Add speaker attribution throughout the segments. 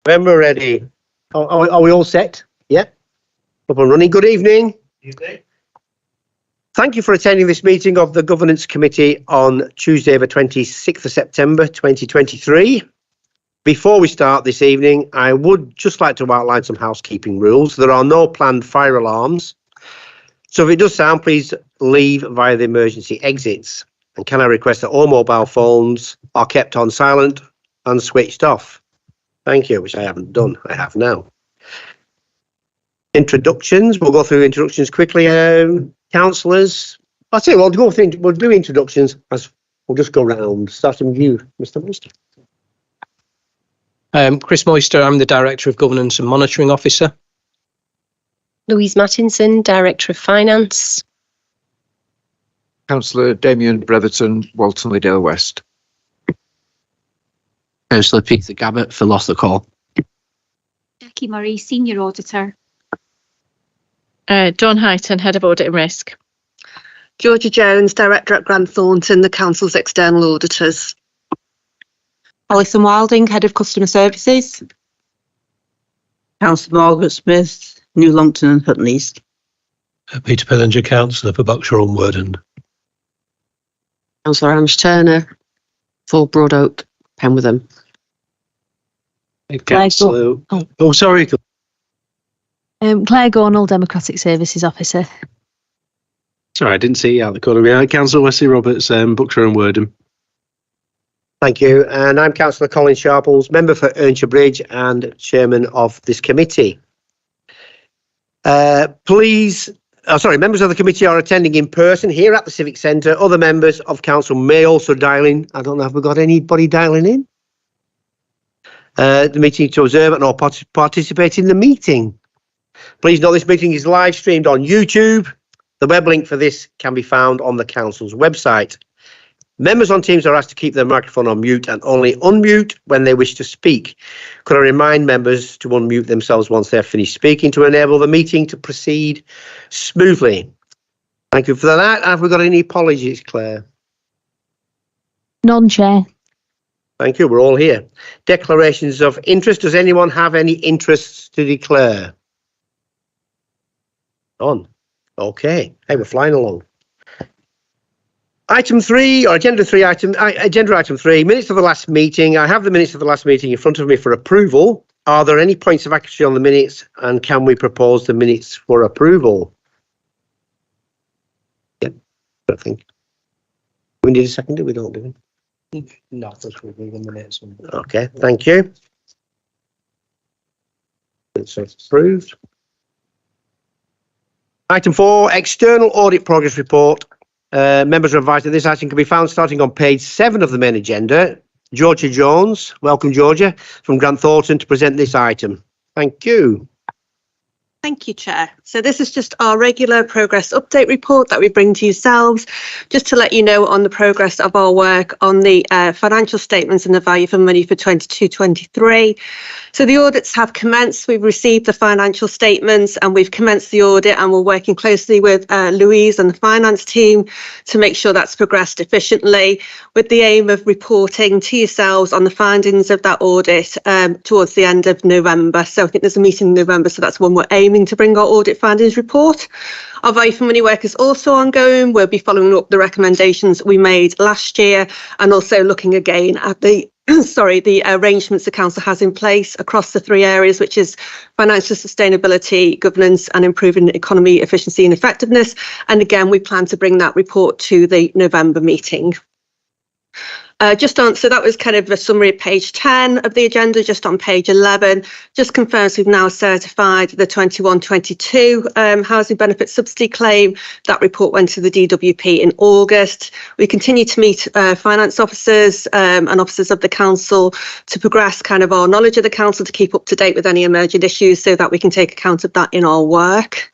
Speaker 1: When we're ready. Are we all set? Yep. Up and running. Good evening. Thank you for attending this meeting of the Governance Committee on Tuesday, the 26th of September 2023. Before we start this evening, I would just like to outline some housekeeping rules. There are no planned fire alarms. So if it does sound, please leave via the emergency exits. And can I request that all mobile phones are kept on silent and switched off? Thank you, which I haven't done. I have now. Introductions. We'll go through introductions quickly. Councillors. I'll tell you what, we'll do introductions as we'll just go round. Starting with you, Mr. Moister.
Speaker 2: Chris Moister, I'm the Director of Governance and Monitoring Officer.
Speaker 3: Louise Mattinson, Director of Finance.
Speaker 4: Councillor Damien Brotherton, Walton Liddell West.
Speaker 5: Councillor Peter Gabbett for Lothick Hall.
Speaker 6: Jackie Murray, Senior Auditor.
Speaker 7: Dawn Highton, Head of Audit and Risk.
Speaker 8: Georgia Jones, Director at Grant Thornton, the Council's External Auditors.
Speaker 9: Alison Wilding, Head of Customer Services.
Speaker 10: Councillor Margaret Smith, New Longton and Hutton East.
Speaker 11: Peter Pillinger, Councillor for Buckshire and Worden.
Speaker 3: Councillor Ange Turner for Broad Oak, Penwitham.
Speaker 11: Councillor. Oh, sorry.
Speaker 12: Claire Gornall, Democratic Services Officer.
Speaker 11: Sorry, I didn't see you out the corner behind. Councillor Wesley Roberts, Buckshire and Worden.
Speaker 1: Thank you. And I'm Councillor Colin Sharples, member for Earnshire Bridge and chairman of this committee. Members of the committee are attending in person here at the Civic Centre. Other members of council may also dial in. I don't know if we've got anybody dialing in. The meeting to observe and or participate in the meeting. Please note this meeting is live streamed on YouTube. The web link for this can be found on the council's website. Members on Teams are asked to keep their microphone on mute and only unmute when they wish to speak. Could I remind members to unmute themselves once they're finished speaking to enable the meeting to proceed smoothly? Thank you for that. Have we got any apologies, Claire?
Speaker 12: None, Chair.
Speaker 1: Thank you. We're all here. Declarations of interest. Does anyone have any interests to declare? None. Okay. Hey, we're flying along. Item 3, or agenda item 3, minutes of the last meeting. I have the minutes of the last meeting in front of me for approval. Are there any points of action on the minutes, and can we propose the minutes for approval? Yeah, I think. We need a second, do we? Don't do we?
Speaker 2: No, that's reviewing the minutes.
Speaker 1: Okay, thank you. It's approved. Item 4, external audit progress report. Members are advised that this item can be found starting on page 7 of the main agenda. Georgia Jones, welcome Georgia, from Grant Thornton to present this item. Thank you.
Speaker 8: Thank you, Chair. So this is just our regular progress update report that we bring to yourselves, just to let you know on the progress of our work on the financial statements and the value for money for 22-23. So the audits have commenced. We've received the financial statements and we've commenced the audit, and we're working closely with Louise and the finance team to make sure that's progressed efficiently, with the aim of reporting to yourselves on the findings of that audit towards the end of November. So I think there's a meeting in November, so that's when we're aiming to bring our audit findings report. Our value for money work is also ongoing. We'll be following up the recommendations we made last year and also looking again at the the arrangements the council has in place across the 3 areas, which is financial sustainability, governance and improving economy efficiency and effectiveness. And again, we plan to bring that report to the November meeting. So that was kind of a summary of page 10 of the agenda. Just on page 11, just confirms we've now certified the 21-22 housing benefit subsidy claim. That report went to the DWP in August. We continue to meet finance officers and officers of the council to progress kind of our knowledge of the council, to keep up to date with any emerging issues so that we can take account of that in our work.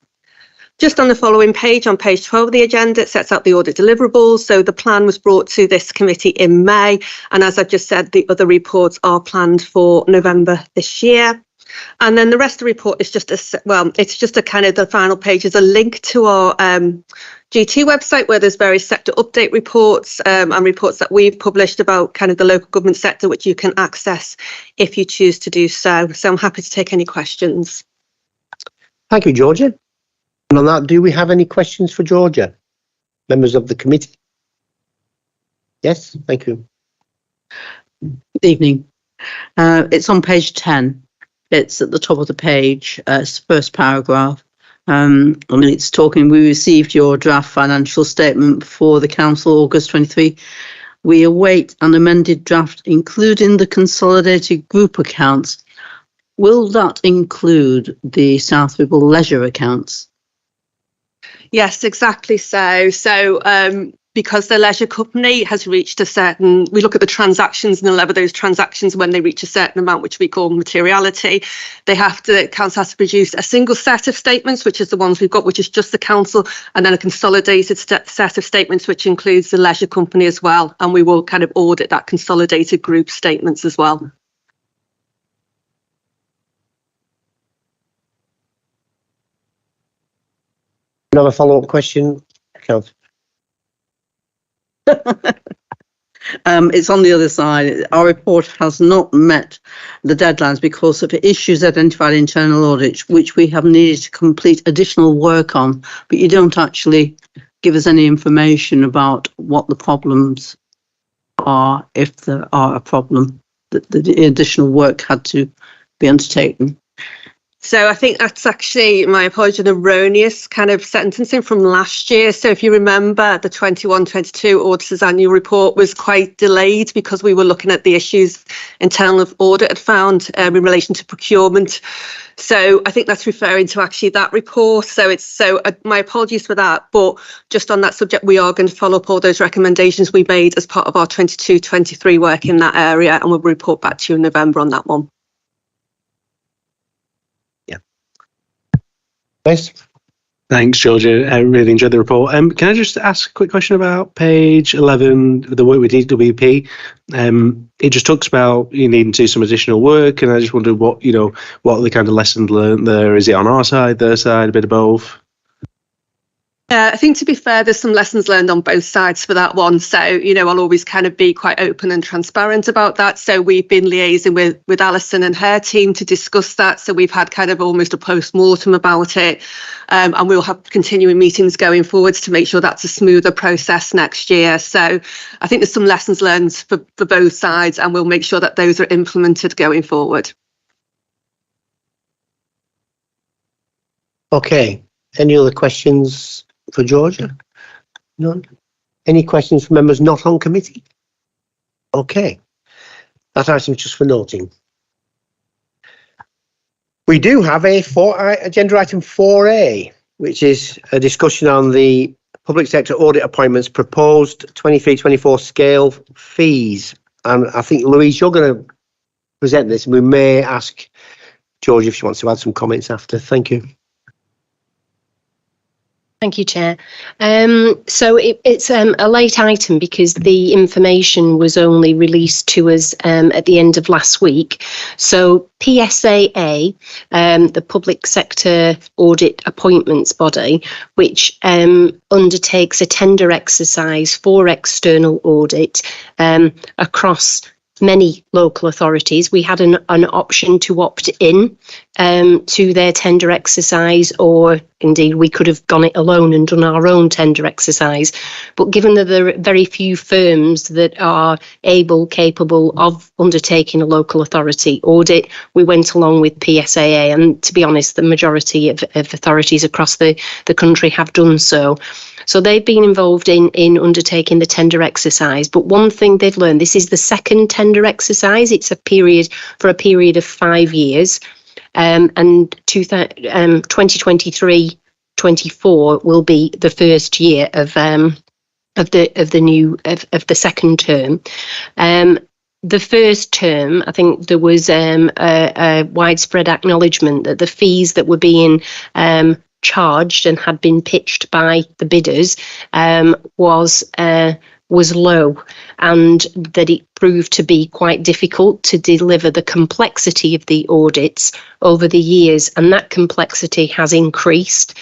Speaker 8: Just on the following page, on page 12 of the agenda, it sets out the audit deliverables. So the plan was brought to this committee in May. And as I've just said, the other reports are planned for November this year. And then the rest of the report is just it's just a kind of the final page is a link to our GT website where there's various sector update reports and reports that we've published about kind of the local government sector, which you can access if you choose to do so. So I'm happy to take any questions.
Speaker 1: Thank you, Georgia. And on that, do we have any questions for Georgia? Members of the committee? Yes, thank you.
Speaker 10: Good evening. It's on page 10. It's at the top of the page. It's the first paragraph. It's talking, we received your draft financial statement for the council August 23. We await an amended draft, including the consolidated group accounts. Will that include the South Ribble leisure accounts?
Speaker 8: Yes, exactly so. So because the leisure company has reached a certain, we look at the transactions and the level of those transactions when they reach a certain amount, which we call materiality. The council has to produce a single set of statements, which is the ones we've got, which is just the council, and then a consolidated set of statements, which includes the leisure company as well. And we will kind of audit that consolidated group statements as well.
Speaker 1: Another follow-up question, Councillor.
Speaker 10: It's on the other side. Our report has not met the deadlines because of issues identified in internal audit, which we have needed to complete additional work on, but you don't actually give us any information about what the problems are, if there are a problem, that the additional work had to be undertaken.
Speaker 8: So I think that's actually, my apologies, an erroneous kind of sentencing from last year. So if you remember, the 21-22 auditor's annual report was quite delayed because we were looking at the issues internal audit had found in relation to procurement. So I think that's referring to actually that report. So my apologies for that. But just on that subject, we are going to follow up all those recommendations we made as part of our 22-23 work in that area, and we'll report back to you in November on that one.
Speaker 11: Thanks, Georgia. I really enjoyed the report. Can I just ask a quick question about page 11, the work with DWP? It just talks about you needing to do some additional work, and I just wondered what are the kind of lessons learned there? Is it on our side, their side, a bit of both?
Speaker 8: I think, to be fair, there's some lessons learned on both sides for that one. So, I'll always kind of be quite open and transparent about that. So we've been liaising with Alison and her team to discuss that. So we've had kind of almost a post-mortem about it. And we'll have continuing meetings going forwards to make sure that's a smoother process next year. So I think there's some lessons learned for both sides, and we'll make sure that those are implemented going forward.
Speaker 1: Okay. Any other questions for Georgia? None? Any questions from members not on committee? Okay. That item is just for noting. We do have agenda item 4A, which is a discussion on the public sector audit appointments proposed 23-24 scale fees. And I think, Louise, you're going to present this, and we may ask Georgia if she wants to add some comments after. Thank you.
Speaker 13: Thank you, Chair. So it's a late item because the information was only released to us at the end of last week. So PSAA, the Public Sector Audit Appointments Body, which undertakes a tender exercise for external audit across many local authorities. We had an option to opt in to their tender exercise, or indeed we could have gone it alone and done our own tender exercise. But given that there are very few firms that are capable of undertaking a local authority audit, we went along with PSAA. And to be honest, the majority of authorities across the country have done so. So they've been involved in undertaking the tender exercise. But one thing they've learned, this is the second tender exercise. It's a period of 5 years. And 2023-24 will be the first year of the second term. The first term, I think there was a widespread acknowledgement that the fees that were being charged and had been pitched by the bidders was was low, and that it proved to be quite difficult to deliver the complexity of the audits over the years, and that complexity has increased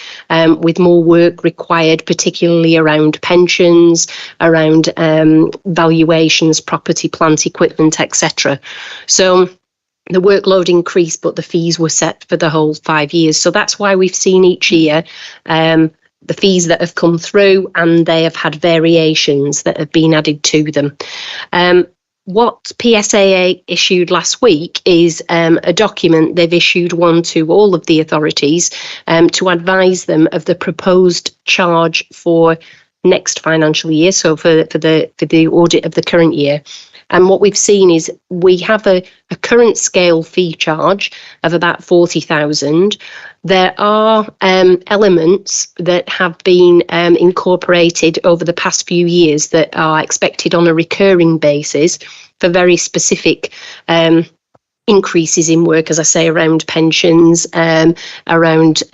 Speaker 13: with more work required, particularly around pensions, around valuations, property, plant, equipment, etc. So the workload increased, but the fees were set for the whole 5 years. So that's why we've seen each year the fees that have come through, and they have had variations that have been added to them. What PSAA issued last week is a document. They've issued one to all of the authorities to advise them of the proposed charge for next financial year, so for the audit of the current year. And what we've seen is we have a current scale fee charge of about 40,000. There are elements that have been incorporated over the past few years that are expected on a recurring basis for very specific increases in work, as I say, around pensions, around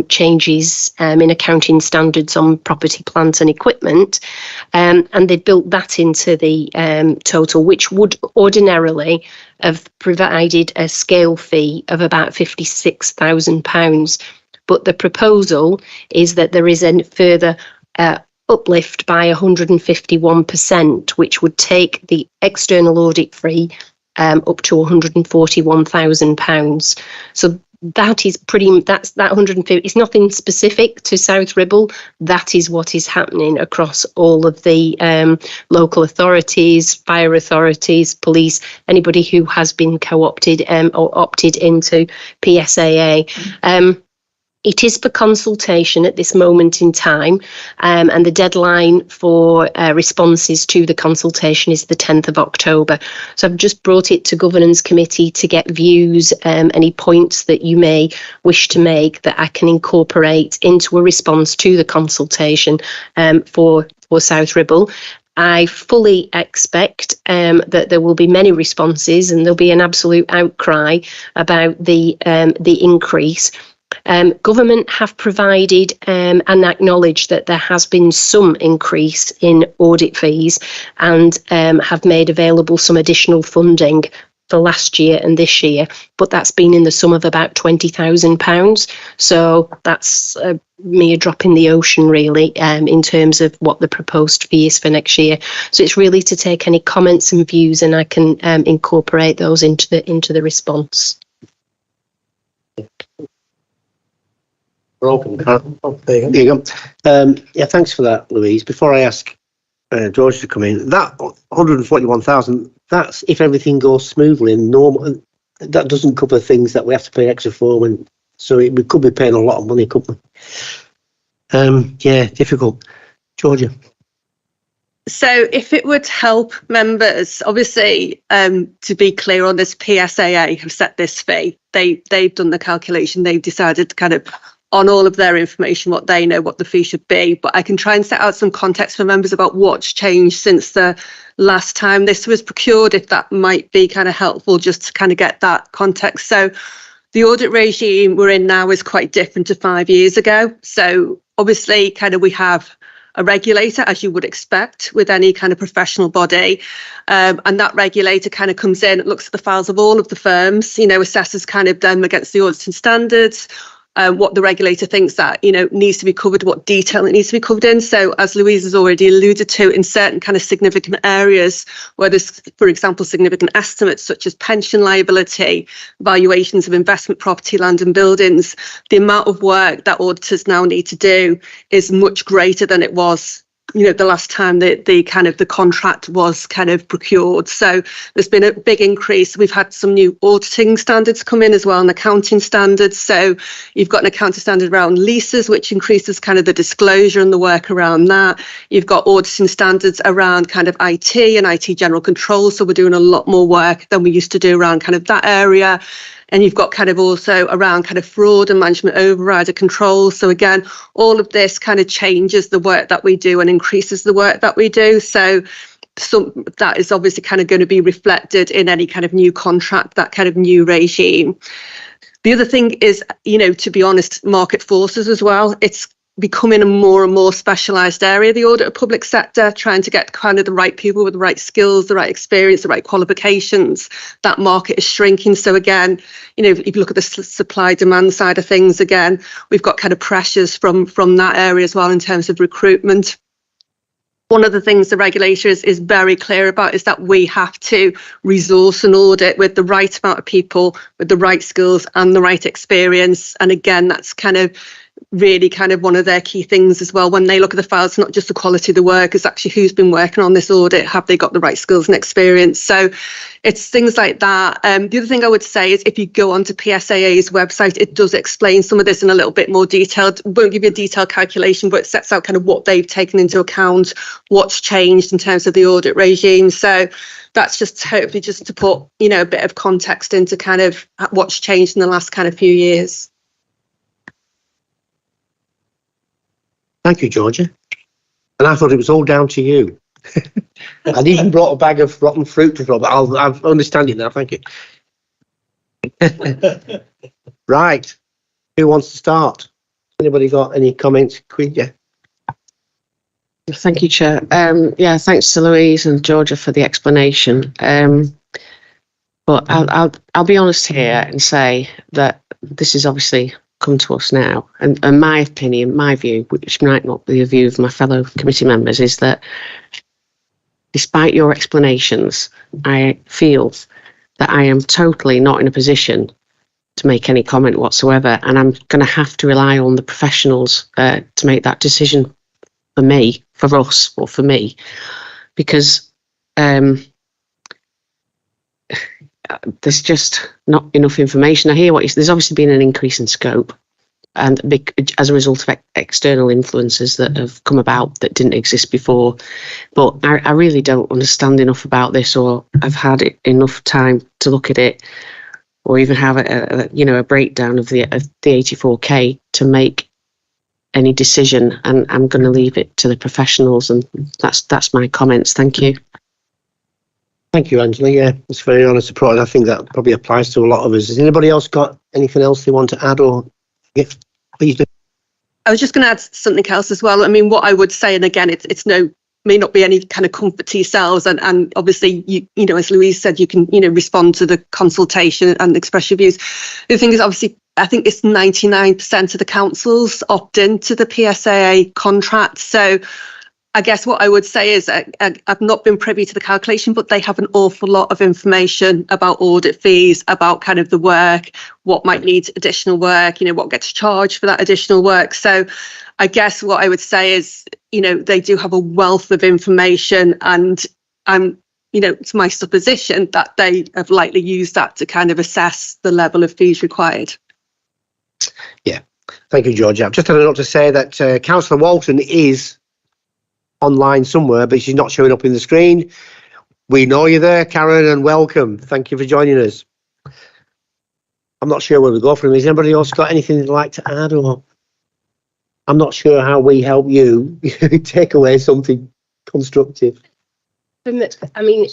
Speaker 13: changes in accounting standards on property, plant and equipment. And they built that into the total, which would ordinarily have provided a scale fee of about £56,000. But the proposal is that there is a further uplift by 151%, which would take the external audit fee up to £141,000. So that is that's that 150. It's nothing specific to South Ribble. That is what is happening across all of the local authorities, fire authorities, police, anybody who has been co-opted or opted into PSAA. It is for consultation at this moment in time, and the deadline for responses to the consultation is the 10th of October. So I've just brought it to Governance Committee to get views, any points that you may wish to make that I can incorporate into a response to the consultation for South Ribble. I fully expect that there will be many responses, and there'll be an absolute outcry about the increase. Government have provided and acknowledged that there has been some increase in audit fees, and have made available some additional funding for last year and this year, but that's been in the sum of about £20,000. So that's a mere drop in the ocean, really, in terms of what the proposed fee is for next year. So it's really to take any comments and views, and I can incorporate those into the response.
Speaker 1: We're open. There you go. Yeah, thanks for that, Louise. Before I ask George to come in, that 141,000, that's if everything goes smoothly and normal. That doesn't cover things that we have to pay extra for, and so we could be paying a lot of money, couldn't we? Yeah, difficult. Georgia.
Speaker 8: So if it would help members, obviously, to be clear on this, PSAA have set this fee. They've done the calculation. They've decided kind of on all of their information what they know what the fee should be. But I can try and set out some context for members about what's changed since the last time this was procured, if that might be kind of helpful just to kind of get that context. So the audit regime we're in now is quite different to 5 years ago. So obviously kind of we have a regulator, as you would expect with any kind of professional body, and that regulator kind of comes in, looks at the files of all of the firms, assesses kind of them against the auditing standards, what the regulator thinks that needs to be covered, what detail it needs to be covered in. So as Louise has already alluded to, in certain kind of significant areas where there's, for example, significant estimates such as pension liability, valuations of investment property, land and buildings, the amount of work that auditors now need to do is much greater than it was the last time the kind of the contract was kind of procured. So there's been a big increase. We've had some new auditing standards come in as well, and accounting standards. So you've got an accounting standard around leases, which increases kind of the disclosure and the work around that. You've got auditing standards around kind of IT and IT general control. So we're doing a lot more work than we used to do around kind of that area. And you've got kind of also around kind of fraud and management override control. So again, all of this kind of changes the work that we do and increases the work that we do. So that is obviously kind of going to be reflected in any kind of new contract, that kind of new regime. The other thing is, to be honest, market forces as well. It's becoming a more and more specialised area, the audit of public sector, trying to get kind of the right people with the right skills, the right experience, the right qualifications. That market is shrinking. So again, if you look at the supply demand side of things, again, we've got kind of pressures from that area as well in terms of recruitment. One of the things the regulator is very clear about is that we have to resource an audit with the right amount of people, with the right skills and the right experience. And again, that's really one of their key things as well. When they look at the files, not just the quality of the work, it's actually who's been working on this audit, have they got the right skills and experience? So it's things like that. The other thing I would say is if you go onto PSAA's website, it does explain some of this in a little bit more detail. It won't give you a detailed calculation, but it sets out kind of what they've taken into account, what's changed in terms of the audit regime. So that's just hopefully just to put, a bit of context into kind of what's changed in the last kind of few years.
Speaker 1: Thank you, Georgia. And I thought it was all down to you. I'd even brought a bag of rotten fruit to throw, but I understand it now. Thank you. Right. Who wants to start? Anybody got any comments? Yeah.
Speaker 3: Thank you, Chair. Thanks to Louise and Georgia for the explanation. But I'll be honest here and say that this is obviously come to us now, and my opinion, my view, which might not be the view of my fellow committee members, is that despite your explanations, I feel that I am totally not in a position to make any comment whatsoever, and I'm going to have to rely on the professionals to make that decision for me, for us, or for me, because there's just not enough information. I hear there's obviously been an increase in scope, and as a result of external influences that have come about that didn't exist before. But I really don't understand enough about this, or I've had enough time to look at it, or even have a breakdown of the 84K to make any decision. And I'm going to leave it to the professionals, and that's my comments. Thank you.
Speaker 1: Thank you, Angela. Yeah, it's very honest approach. I think that probably applies to a lot of us. Has anybody else got anything else they want to add, or please do?
Speaker 8: I was just going to add something else as well. I mean, what I would say, and again, may not be any kind of comfort to yourselves, and obviously, you as Louise said, you can respond to the consultation and express your views. The thing is, obviously, I think it's 99% of the councils opt into the PSAA contract. So I guess what I would say is I've not been privy to the calculation, but they have an awful lot of information about audit fees, about kind of the work, what might need additional work, what gets charged for that additional work. So I guess what I would say is, they do have a wealth of information, and it's my supposition that they have likely used that to kind of assess the level of fees required.
Speaker 1: Yeah, thank you, Georgia. I've just had a note to say that Councillor Walton is online somewhere, but she's not showing up in the screen. We know you're there, Karen, and welcome. Thank you for joining us. I'm not sure where we go from. Has anybody else got anything they'd like to add, or I'm not sure how we help you take away something constructive?
Speaker 13: I mean,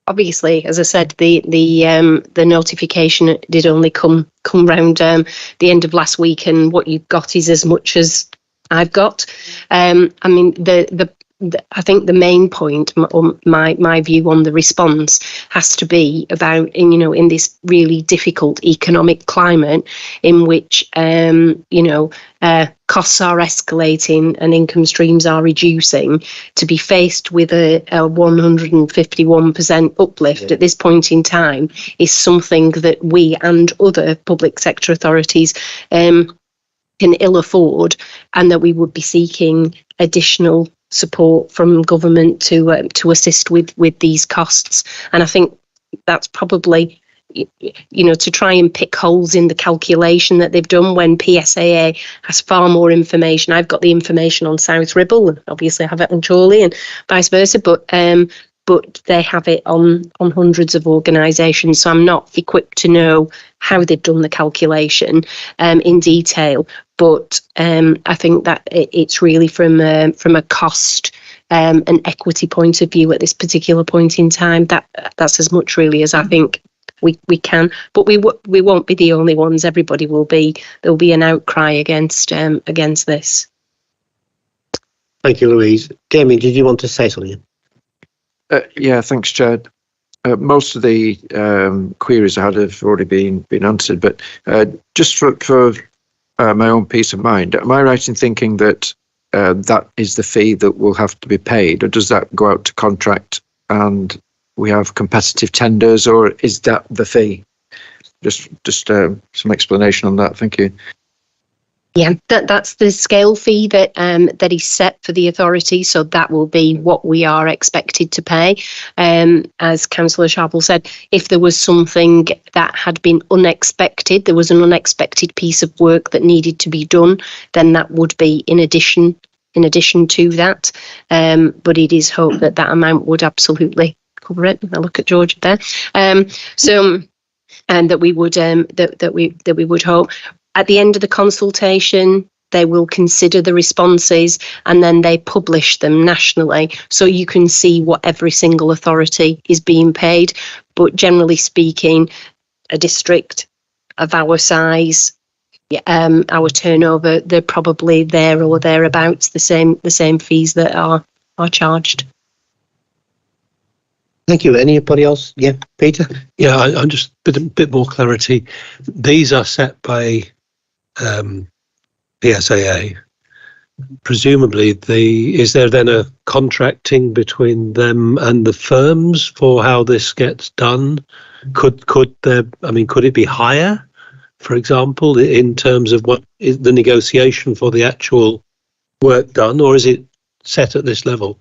Speaker 13: obviously, as I said, the notification did only come round the end of last week, and what you've got is as much as I've got. I mean, I think the main point, or my view on the response, has to be about in this really difficult economic climate in which costs are escalating and income streams are reducing, to be faced with a 151% uplift at this point in time is something that we and other public sector authorities can ill afford, and that we would be seeking additional support from government to assist with these costs. And I think that's probably to try and pick holes in the calculation that they've done, when PSAA has far more information. I've got the information on South Ribble, and obviously I have it on Chorley and vice versa, but they have it on hundreds of organisations, so I'm not equipped to know how they've done the calculation in detail. But I think that it's really from a cost and equity point of view at this particular point in time. That's as much really as I think we can. But we won't be the only ones. Everybody will be. There'll be an outcry against this.
Speaker 1: Thank you, Louise. Damien, did you want to say something?
Speaker 4: Yeah, thanks, Chair. Most of the queries I had have already been answered, but just for my own peace of mind, am I right in thinking that that is the fee that will have to be paid, or does that go out to contract and we have competitive tenders, or is that the fee? Just some explanation on that. Thank you.
Speaker 13: Yeah, that's the scale fee that that is set for the authority. So that will be what we are expected to pay. As Councillor Sharple said, if there was something that had been unexpected, there was an unexpected piece of work that needed to be done, then that would be in addition to that. But it is hoped that that amount would absolutely cover it. I look at George there. And that we would that we would hope. At the end of the consultation, they will consider the responses and then they publish them nationally. So you can see what every single authority is being paid. But generally speaking, a district of our size, our turnover, they're probably there or thereabouts, the same fees that are charged.
Speaker 1: Thank you. Anybody else? Yeah, Peter?
Speaker 11: Yeah, I'm just a bit more clarity. These are set by PSAA. Presumably, is there then a contracting between them and the firms for how this gets done? Could it be higher, for example, in terms of what is the negotiation for the actual work done, or is it set at this level?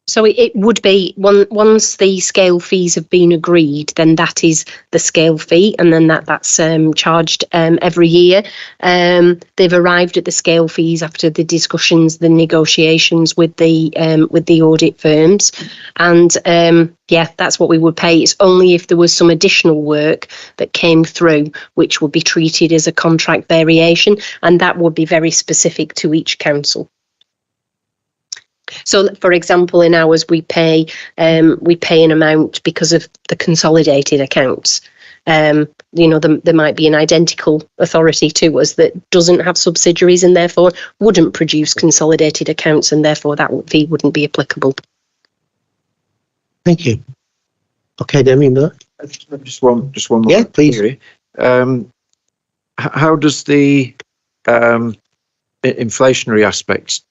Speaker 13: So it would be once the scale fees have been agreed, then that is the scale fee, and then that's charged every year. They've arrived at the scale fees after the discussions, the negotiations with the audit firms, and that's what we would pay. It's only if there was some additional work that came through, which would be treated as a contract variation, and that would be very specific to each council. So, for example, in ours, we pay an amount because of the consolidated accounts. There might be an identical authority to us that doesn't have subsidiaries and therefore wouldn't produce consolidated accounts, and therefore that fee wouldn't be applicable.
Speaker 1: Thank you. Okay, Damien,
Speaker 4: just one more.
Speaker 1: Yeah, please.
Speaker 4: Theory. How does the inflationary aspects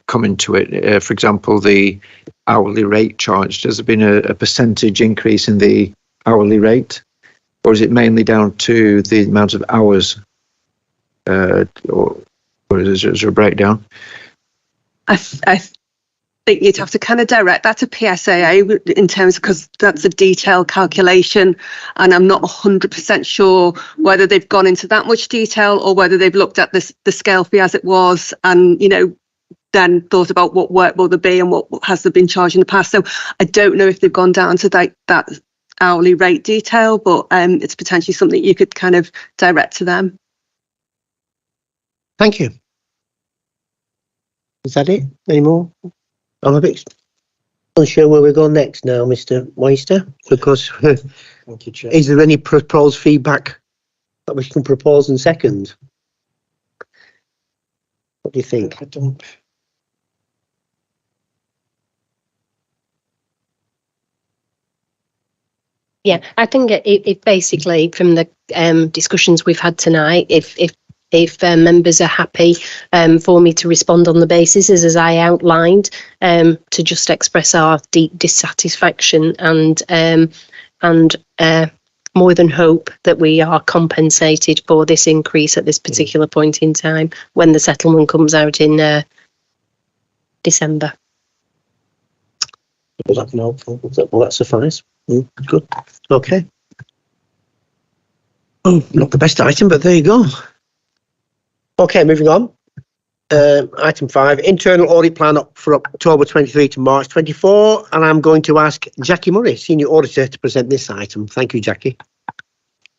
Speaker 4: come into it? For example, the hourly rate charged, has there been a percentage increase in the hourly rate, or is it mainly down to the amount of hours, or is there a breakdown?
Speaker 8: I think you'd have to kind of direct that to PSAA in terms, because that's a detailed calculation, and I'm not 100% sure whether they've gone into that much detail or whether they've looked at the scale fee as it was and then thought about what work will there be and what has there been charged in the past. So I don't know if they've gone down to that hourly rate detail, but it's potentially something you could kind of direct to them.
Speaker 1: Thank you. Is that it? Any more? I'm a bit unsure where we're going next now, Mr. Weister, because
Speaker 2: Thank you, Chair.
Speaker 1: is there any proposed feedback that we can propose and second? What do you think?
Speaker 2: I don't.
Speaker 13: Yeah, I think it basically, from the discussions we've had tonight, if members are happy for me to respond on the basis as I outlined, to just express our deep dissatisfaction and more than hope that we are compensated for this increase at this particular point in time when the settlement comes out in December.
Speaker 1: Was that helpful? Will that suffice? Good. Okay. Oh, not the best item, but there you go. Okay, moving on. Item 5, internal audit plan for October 23 to March 24. And I'm going to ask Jackie Murray, Senior Auditor, to present this item. Thank you, Jackie.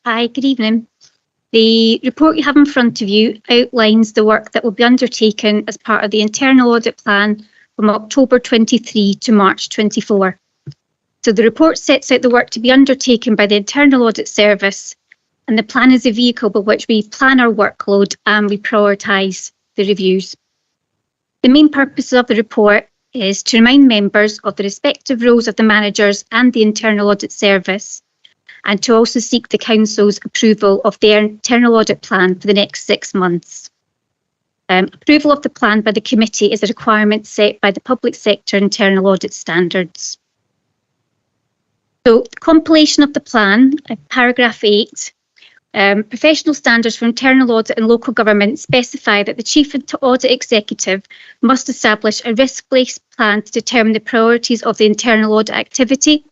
Speaker 6: Hi, good evening. The report you have in front of you outlines the work that will be undertaken as part of the internal audit plan from October 23 to March 24. So the report sets out the work to be undertaken by the Internal Audit Service, and the plan is a vehicle by which we plan our workload and we prioritise the reviews. The main purpose of the report is to remind members of the respective roles of the managers and the Internal Audit Service, and to also seek the Council's approval of their internal audit plan for the next 6 months. Approval of the plan by the committee is a requirement set by the Public Sector Internal Audit Standards. So, the compilation of the plan, paragraph 8, professional standards for internal audit and local government specify that the Chief Audit Executive must establish a risk-based plan to determine the priorities of the internal audit activity,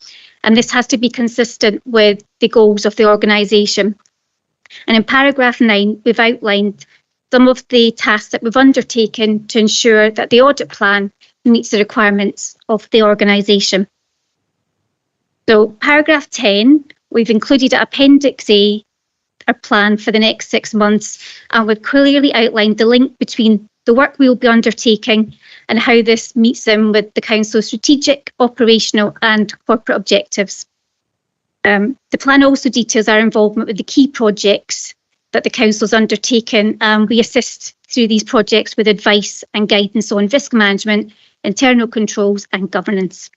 Speaker 6: and this has to be consistent with the goals of the organisation. And in paragraph 9, we've outlined some of the tasks that we've undertaken to ensure that the audit plan meets the requirements of the organisation. So paragraph 10, we've included Appendix A, our plan for the next 6 months, and we've clearly outlined the link between the work we will be undertaking and how this meets them with the Council's strategic, operational and corporate objectives. The plan also details our involvement with the key projects that the Council's undertaken, and we assist through these projects with advice and guidance on risk management, internal controls and governance.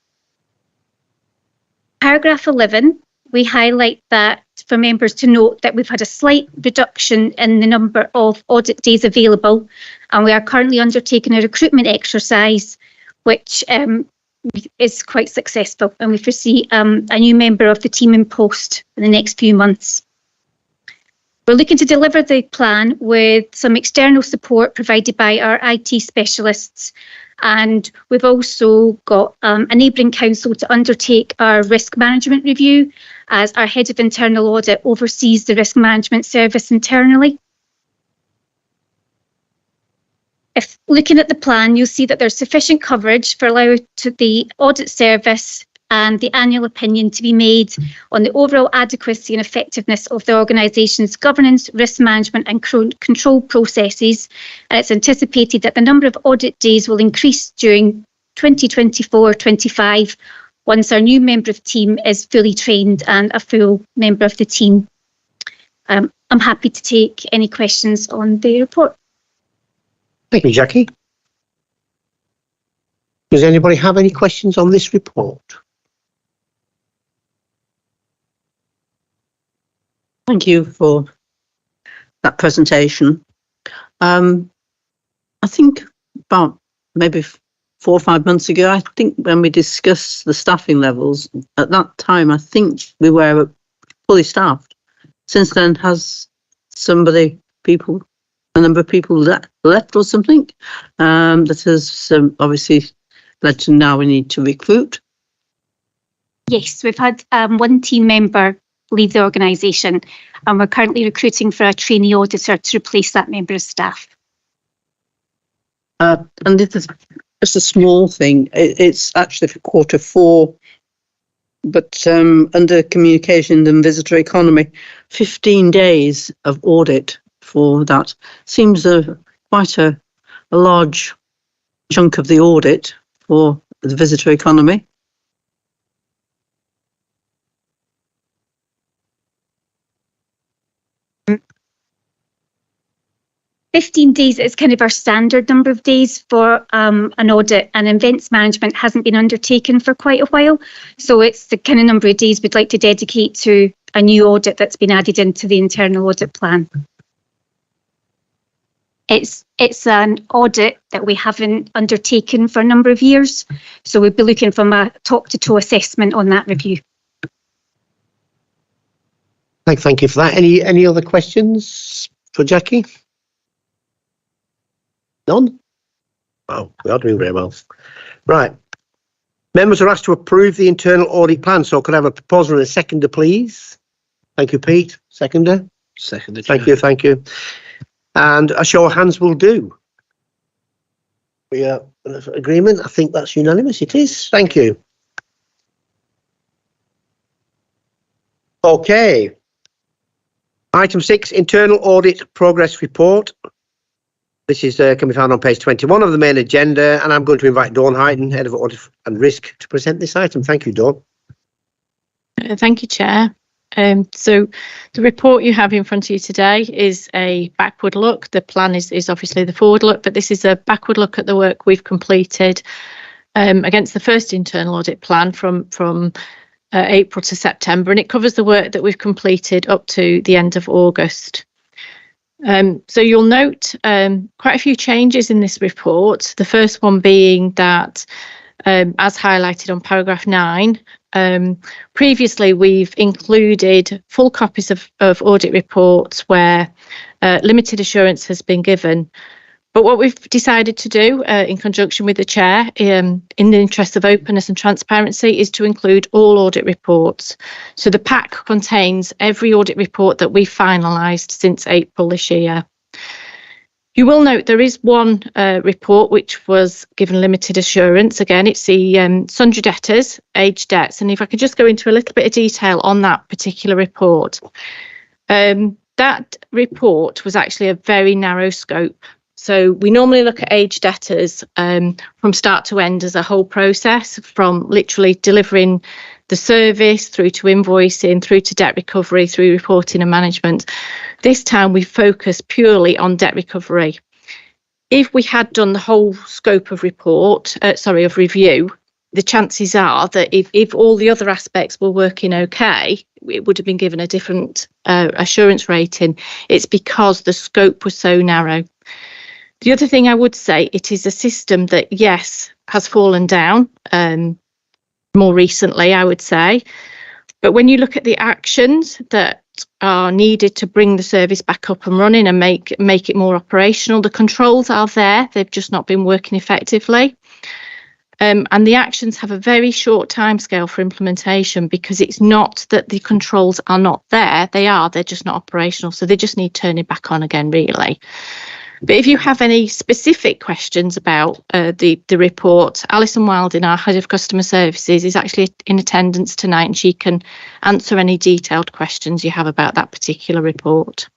Speaker 6: Paragraph 11, we highlight that for members to note that we've had a slight reduction in the number of audit days available, and we are currently undertaking a recruitment exercise which is quite successful, and we foresee a new member of the team in post in the next few months. We're looking to deliver the plan with some external support provided by our IT specialists, and we've also got a neighbouring council to undertake our risk management review, as our head of internal audit oversees the risk management service internally. If looking at the plan, you'll see that there's sufficient coverage for allowing the audit service and the annual opinion to be made on the overall adequacy and effectiveness of the organisation's governance, risk management and control processes. And it's anticipated that the number of audit days will increase during 2024-25 once our new member of team is fully trained and a full member of the team. I'm happy to take any questions on the report.
Speaker 1: Thank you, Jackie. Does anybody have any questions on this report?
Speaker 10: Thank you for that presentation. I think about maybe 4 or 5 months ago, I think when we discussed the staffing levels, at that time, I think we were fully staffed. Since then, has a number of people left or something, that has obviously led to now we need to recruit?
Speaker 6: Yes, we've had one team member leave the organisation, and we're currently recruiting for a trainee auditor to replace that member of staff.
Speaker 10: And this is just a small thing. It's actually for Q4, but under communications and visitor economy, 15 days of audit for that seems quite a large chunk of the audit for the visitor economy.
Speaker 6: 15 days is kind of our standard number of days for an audit, and events management hasn't been undertaken for quite a while. So it's the kind of number of days we'd like to dedicate to a new audit that's been added into the internal audit plan. It's an audit that we haven't undertaken for a number of years. So we'd be looking from a top to toe assessment on that review.
Speaker 1: Thank you for that. Any other questions for Jackie? None? Oh, we are doing very well. Right. Members are asked to approve the internal audit plan. So could I have a proposer and a seconder, please? Thank you, Pete. Seconder?
Speaker 5: Seconder.
Speaker 1: Thank you. And a show of hands will do. We are in agreement. I think that's unanimous. It is. Thank you. Okay. Item 6, internal audit progress report. This is can be found on page 21 of the main agenda, and I'm going to invite Dawn Heighton, Head of Audit and Risk, to present this item. Thank you, Dawn.
Speaker 7: Thank you, Chair. So the report you have in front of you today is a backward look. The plan is obviously the forward look, but this is a backward look at the work we've completed against the first internal audit plan from April to September, and it covers the work that we've completed up to the end of August. So you'll note quite a few changes in this report. The first one being that, as highlighted on paragraph 9, previously we've included full copies of audit reports where limited assurance has been given. But what we've decided to do in conjunction with the chair, in the interest of openness and transparency, is to include all audit reports. So the pack contains every audit report that we've finalised since April this year. You will note there is one report which was given limited assurance. Again, it's the sundry debtors, aged debts. And if I could just go into a little bit of detail on that particular report. That report was actually a very narrow scope. So we normally look at aged debtors from start to end as a whole process, from literally delivering the service through to invoicing, through to debt recovery, through reporting and management. This time we focus purely on debt recovery. If we had done the whole scope of of review, the chances are that if all the other aspects were working okay, it would have been given a different assurance rating. It's because the scope was so narrow. The other thing I would say, it is a system that, yes, has fallen down more recently, I would say. But when you look at the actions that are needed to bring the service back up and running and make it more operational, the controls are there. They've just not been working effectively. And the actions have a very short timescale for implementation, because it's not that the controls are not there. They're just not operational. So they just need turning back on again, really. But if you have any specific questions about the report, Alison Wilding, our Head of Customer Services, is actually in attendance tonight, and she can answer any detailed questions you have about that particular report.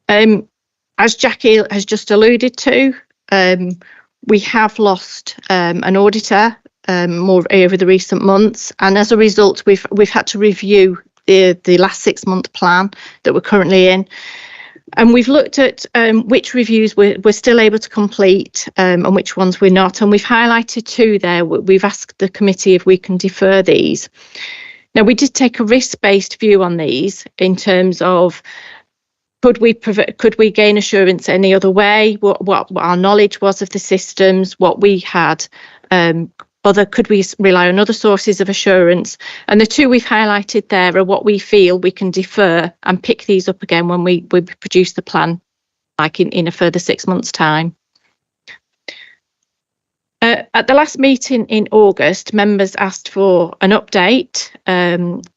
Speaker 7: As Jackie has just alluded to, we have lost an auditor more over the recent months, and as a result, we've had to review the last 6-month plan that we're currently in. And we've looked at which reviews we're still able to complete and which ones we're not. And we've highlighted 2 there. We've asked the committee if we can defer these. Now, we did take a risk-based view on these in terms of could we gain assurance any other way, what our knowledge was of the systems, what we had, could we rely on other sources of assurance? And the 2 we've highlighted there are what we feel we can defer and pick these up again when we produce the plan, like in a further 6 months' time. At the last meeting in August, members asked for an update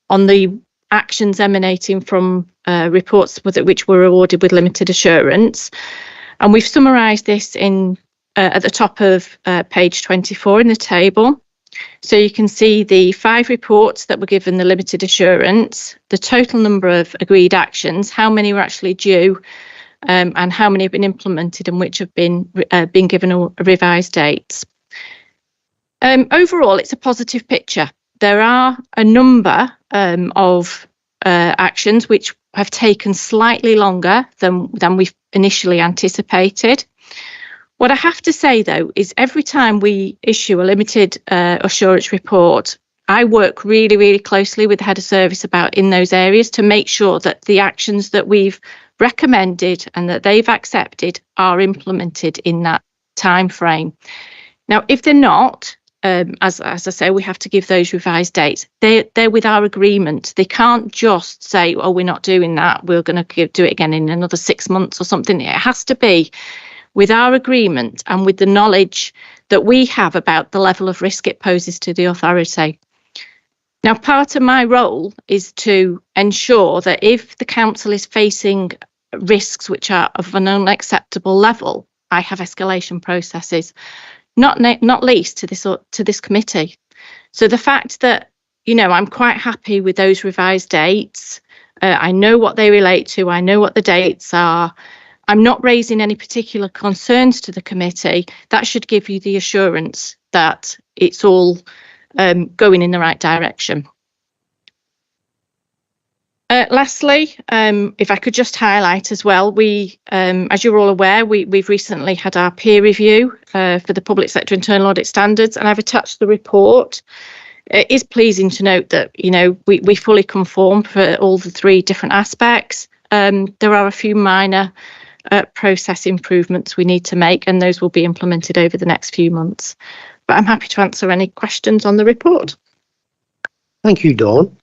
Speaker 7: on the actions emanating from reports which were awarded with limited assurance. And we've summarised this at the top of page 24 in the table. So you can see the 5 reports that were given the limited assurance, the total number of agreed actions, how many were actually due, and how many have been implemented and which have been given a revised dates. Overall, it's a positive picture. There are a number of actions which have taken slightly longer than we've initially anticipated. What I have to say, though, is every time we issue a limited assurance report, I work really, really closely with the head of service in those areas to make sure that the actions that we've recommended and that they've accepted are implemented in that time frame. Now, if they're not, as I say, we have to give those revised dates. They're with our agreement. They can't just say, oh, we're not doing that, we're going to do it again in another 6 months or something. It has to be with our agreement and with the knowledge that we have about the level of risk it poses to the authority. Now, part of my role is to ensure that if the council is facing risks which are of an unacceptable level, I have escalation processes, not least to this committee. So the fact that, I'm quite happy with those revised dates, I know what they relate to, I know what the dates are, I'm not raising any particular concerns to the committee, that should give you the assurance that it's all going in the right direction. Lastly, if I could just highlight as well, we, as you're all aware, we've recently had our peer review for the public sector internal audit standards, and I've attached the report. It is pleasing to note that, you know, we fully conform for all the 3 different aspects. There are a few minor process improvements we need to make, and those will be implemented over the next few months. But I'm happy to answer any questions on the report.
Speaker 1: Thank you, Dawn.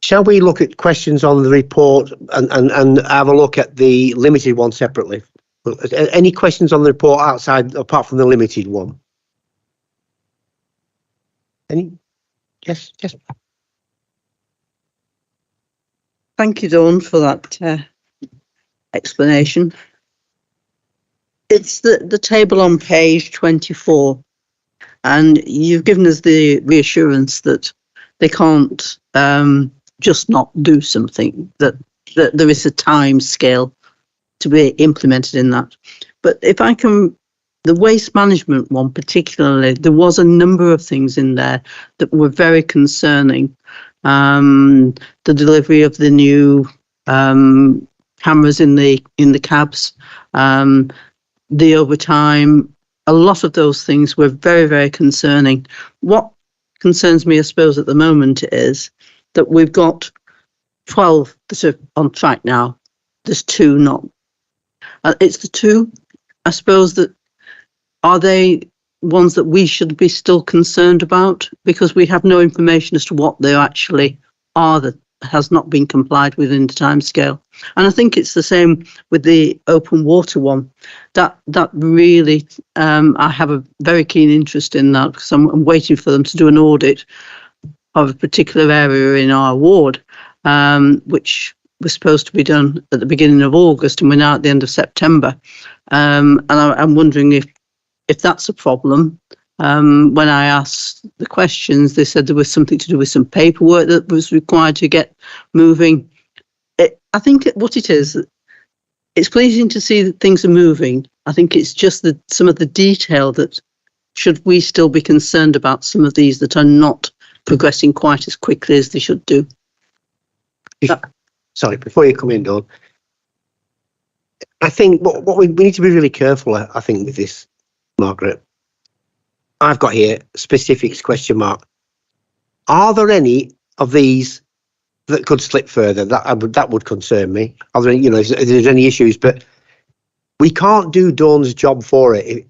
Speaker 1: Shall we look at questions on the report and have a look at the limited one separately? Any questions on the report apart from the limited one? Any? Yes.
Speaker 10: Thank you, Dawn, for that explanation. It's the table on page 24, and you've given us the reassurance that they can't just not do something, that there is a time scale to be implemented in that. But if I can, the waste management one particularly, there was a number of things in there that were very concerning. The delivery of the new cameras in the cabs, the overtime, a lot of those things were very, very concerning. What concerns me, I suppose, at the moment is that we've got 12 that are on track now. There's 2 not. It's the 2, I suppose, that are they ones that we should be still concerned about, because we have no information as to what they actually are that has not been complied with in the timescale. And I think it's the same with the open water one. That really, I have a very keen interest in that, because I'm waiting for them to do an audit of a particular area in our ward, which was supposed to be done at the beginning of August, and we're now at the end of September. And I'm wondering if that's a problem. When I asked the questions, they said there was something to do with some paperwork that was required to get moving. I think what it is, it's pleasing to see that things are moving. I think it's just that some of the detail that should we still be concerned about some of these that are not progressing quite as quickly as they should do.
Speaker 1: Sorry, before you come in, Dawn, I think what we need to be really careful, I think, with this, Margaret. I've got here specifics ? Are there any of these that could slip further? That would concern me. Are there, if there's any issues? But we can't do Dawn's job for it.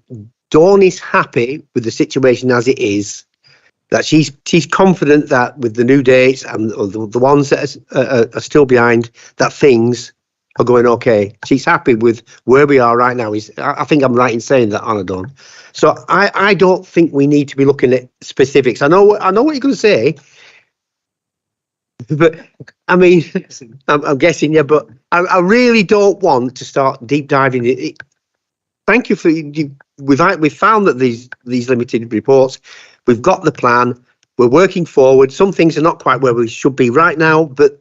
Speaker 1: Dawn is happy with the situation as it is. That she's confident that with the new dates and the ones that are still behind, that things are going okay. She's happy with where we are right now. I think I'm right in saying that, Anna Dawn. So I don't think we need to be looking at specifics. I know what you're going to say, but I mean, I'm guessing, yeah. But I really don't want to start deep diving it. Thank you for we've found that these limited reports. We've got the plan. We're working forward. Some things are not quite where we should be right now, but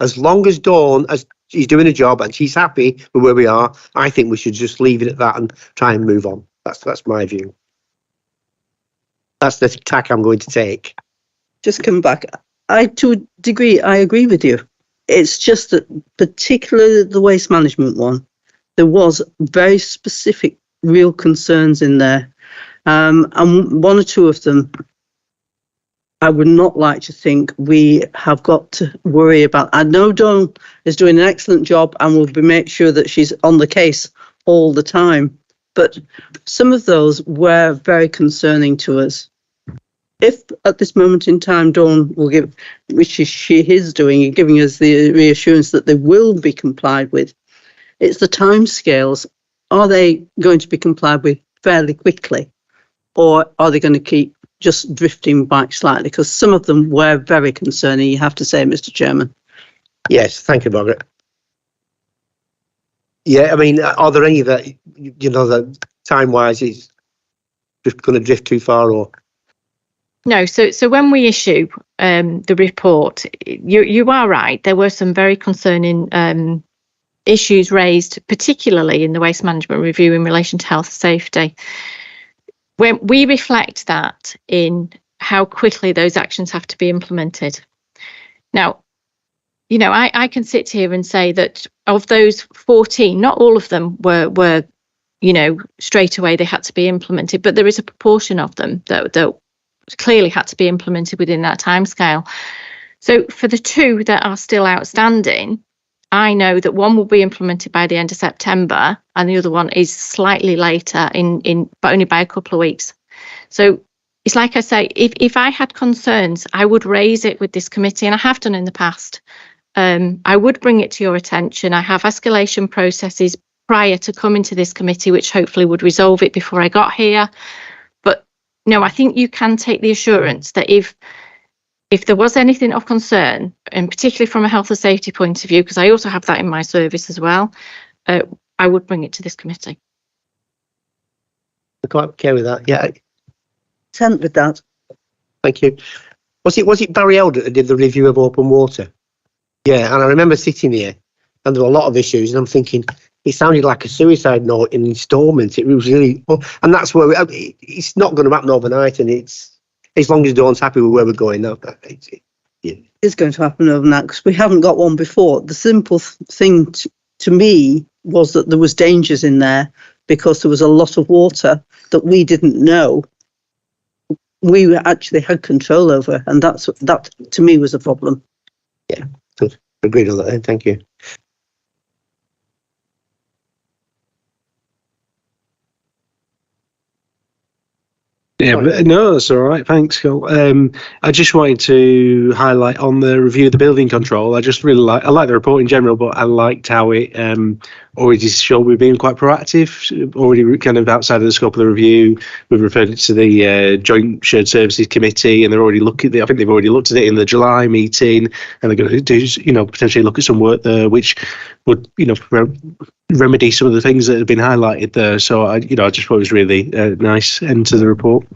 Speaker 1: as long as Dawn, as she's doing a job and she's happy with where we are, I think we should just leave it at that and try and move on. That's my view. That's the tack I'm going to take.
Speaker 10: Just come back. To a degree, I agree with you. It's just that particularly the waste management one, there was very specific real concerns in there. And 1 or 2 of them, I would not like to think we have got to worry about. I know Dawn is doing an excellent job and will make sure that she's on the case all the time. But some of those were very concerning to us. If at this moment in time, Dawn will give, which she is doing, giving us the reassurance that they will be complied with, it's the timescales. Are they going to be complied with fairly quickly? Or are they going to keep just drifting back slightly? Because some of them were very concerning, you have to say, Mr. Chairman.
Speaker 1: Yes, thank you, Margaret. Yeah, I mean, are there any that, that time-wise is just going to drift too far, or?
Speaker 7: No, so when we issue the report, you are right. There were some very concerning issues raised, particularly in the waste management review in relation to health and safety. When we reflect that in how quickly those actions have to be implemented. Now, you know, I can sit here and say that of those 14, not all of them were, you know, straight away they had to be implemented, but there is a proportion of them that clearly had to be implemented within that timescale. So for the 2 that are still outstanding, I know that one will be implemented by the end of September and the other one is slightly later but only by a couple of weeks. So it's like I say, if I had concerns, I would raise it with this committee, and I have done in the past. I would bring it to your attention. I have escalation processes prior to coming to this committee, which hopefully would resolve it before I got here. But no, I think you can take the assurance that if there was anything of concern, and particularly from a health and safety point of view, because I also have that in my service as well, I would bring it to this committee.
Speaker 1: I'm quite okay with that. Yeah.
Speaker 10: Content with that.
Speaker 1: Thank you. Was it Barry Elder that did the review of open water? Yeah, and I remember sitting here, and there were a lot of issues, and I'm thinking it sounded like a suicide note in instalment. It was really, and that's where it's not going to happen overnight, and it's as long as Dawn's happy with where we're going now.
Speaker 10: It's going to happen overnight because we haven't got one before. The simple thing to me was that there was dangers in there because there was a lot of water that we didn't know we actually had control over, and that to me was a problem.
Speaker 1: Yeah, agreed on that. Thank you.
Speaker 11: Yeah, but no, that's all right. Thanks, Phil. I just wanted to highlight on the review of the building control. I just really I like the report in general, but I liked how it already showed we're being quite proactive, already kind of outside of the scope of the review. We've referred it to the Joint Shared Services Committee, and they're already looking. I think they've already looked at it in the July meeting, and they're going to do, potentially look at some work there, which would, remedy some of the things that have been highlighted there. So I just thought it was really nice end to the report.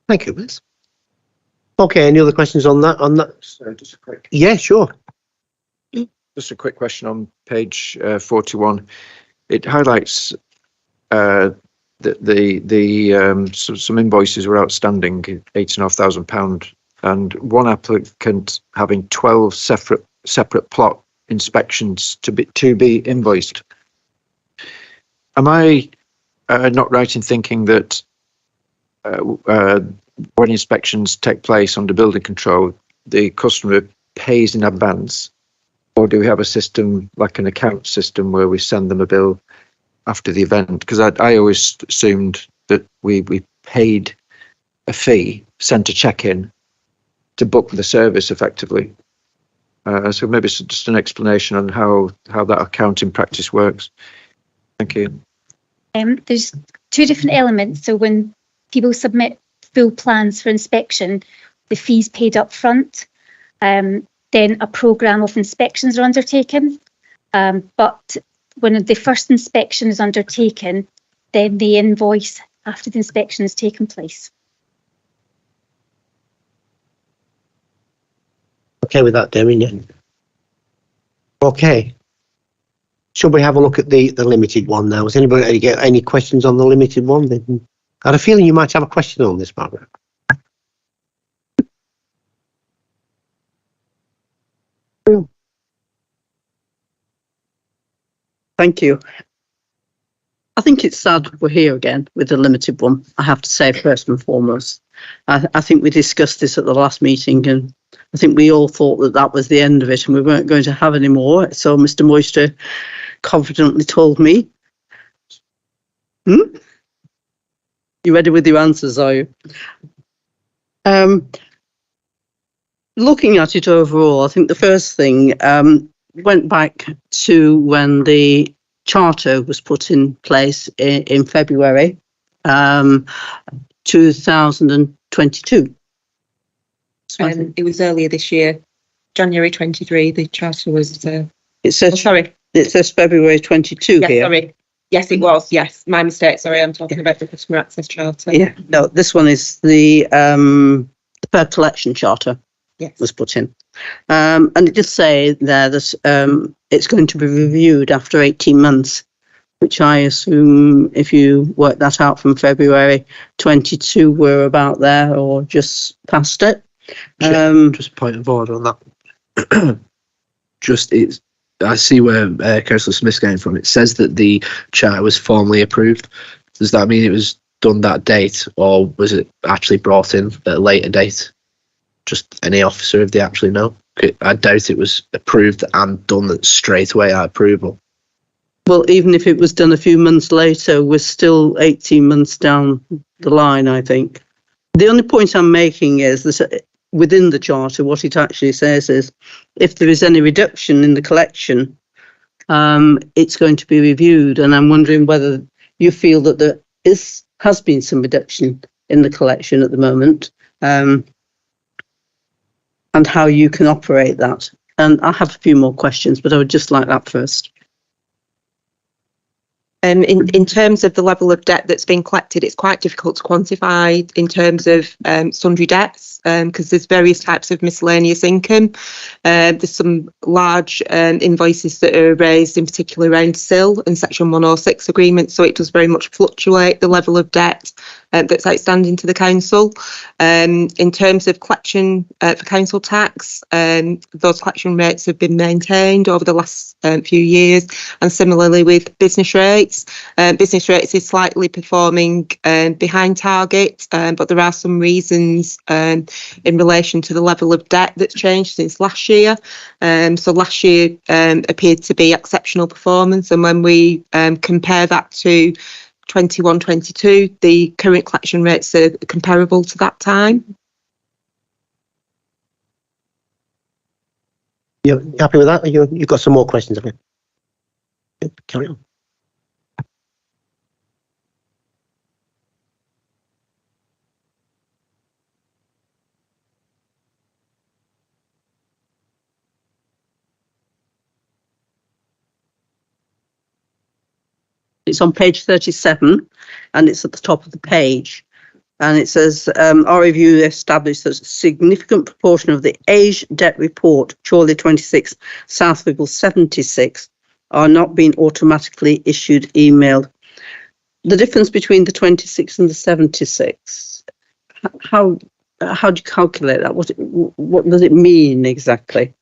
Speaker 1: Thank you, Liz. Okay, any other questions on that?
Speaker 4: So just a quick.
Speaker 1: Yeah, sure.
Speaker 4: Just a quick question on page 41. It highlights that some invoices were outstanding, £8,500, and one applicant having 12 separate plot inspections to be invoiced. Am I not right in thinking that when inspections take place under building control, the customer pays in advance, or do we have a system like an account system where we send them a bill after the event? Because I always assumed that we paid a fee, sent a check in to book the service effectively. So maybe it's just an explanation on how that accounting practice works. Thank you.
Speaker 6: There's 2 different elements. So when people submit full plans for inspection, the fee's paid up front. Then a programme of inspections are undertaken. But when the first inspection is undertaken, then the invoice after the inspection has taken place.
Speaker 1: Okay with that, Damien? Okay. Should we have a look at the limited one now? Has anybody get any questions on the limited one? I had a feeling you might have a question on this, Margaret.
Speaker 10: Thank you. I think it's sad we're here again with the limited one, I have to say, first and foremost. I think we discussed this at the last meeting, and I think we all thought that was the end of it and we weren't going to have any more. So Mr. Moister confidently told me. You ready with your answers, are you? Looking at it overall, I think the first thing went back to when the charter was put in place in February 2022.
Speaker 9: It was earlier this year, January 23. The charter was.
Speaker 10: It says.
Speaker 9: Sorry.
Speaker 10: It says February 22
Speaker 9: yes,
Speaker 10: here.
Speaker 9: Sorry. Yes, it was. Yes, my mistake. Sorry, I'm talking about the customer access charter.
Speaker 10: Yeah. No, this one is the fair collection charter.
Speaker 9: Yes.
Speaker 10: Was put in, and it does say there that it's going to be reviewed after 18 months, which I assume if you work that out from February 22, we're about there or just past it.
Speaker 1: Just point of order on that.
Speaker 5: I see where Councillor Smith's going from. It says that the charter was formally approved. Does that mean it was done that date, or was it actually brought in at a later date? Just any officer, if they actually know. I doubt it was approved and done straight away at approval.
Speaker 10: Well, even if it was done a few months later, we're still 18 months down the line, I think. The only point I'm making is that within the charter, what it actually says is if there is any reduction in the collection, it's going to be reviewed. And I'm wondering whether you feel that there has been some reduction in the collection at the moment, and how you can operate that. And I have a few more questions, but I would just like that first.
Speaker 9: In terms of the level of debt that's been collected, it's quite difficult to quantify in terms of sundry debts, because there's various types of miscellaneous income. There's some large invoices that are raised, in particular around SIL and Section 106 agreements, so it does very much fluctuate the level of debt that's outstanding to the council. In terms of collection for council tax, those collection rates have been maintained over the last few years, and similarly with business rates. Business rates is slightly performing behind target, but there are some reasons in relation to the level of debt that's changed since last year. So last year appeared to be exceptional performance, and when we compare that to 21-22, the current collection rates are comparable to that time.
Speaker 1: You're happy with that? You've got some more questions, haven't you? Carry on.
Speaker 10: It's on page 37 and it's at the top of the page. And it says, our review established that a significant proportion of the aged debt report, Chorley 26, South Ribble 76, are not being automatically issued emailed. The difference between the 26 and the 76, how do you calculate that? What does it mean exactly?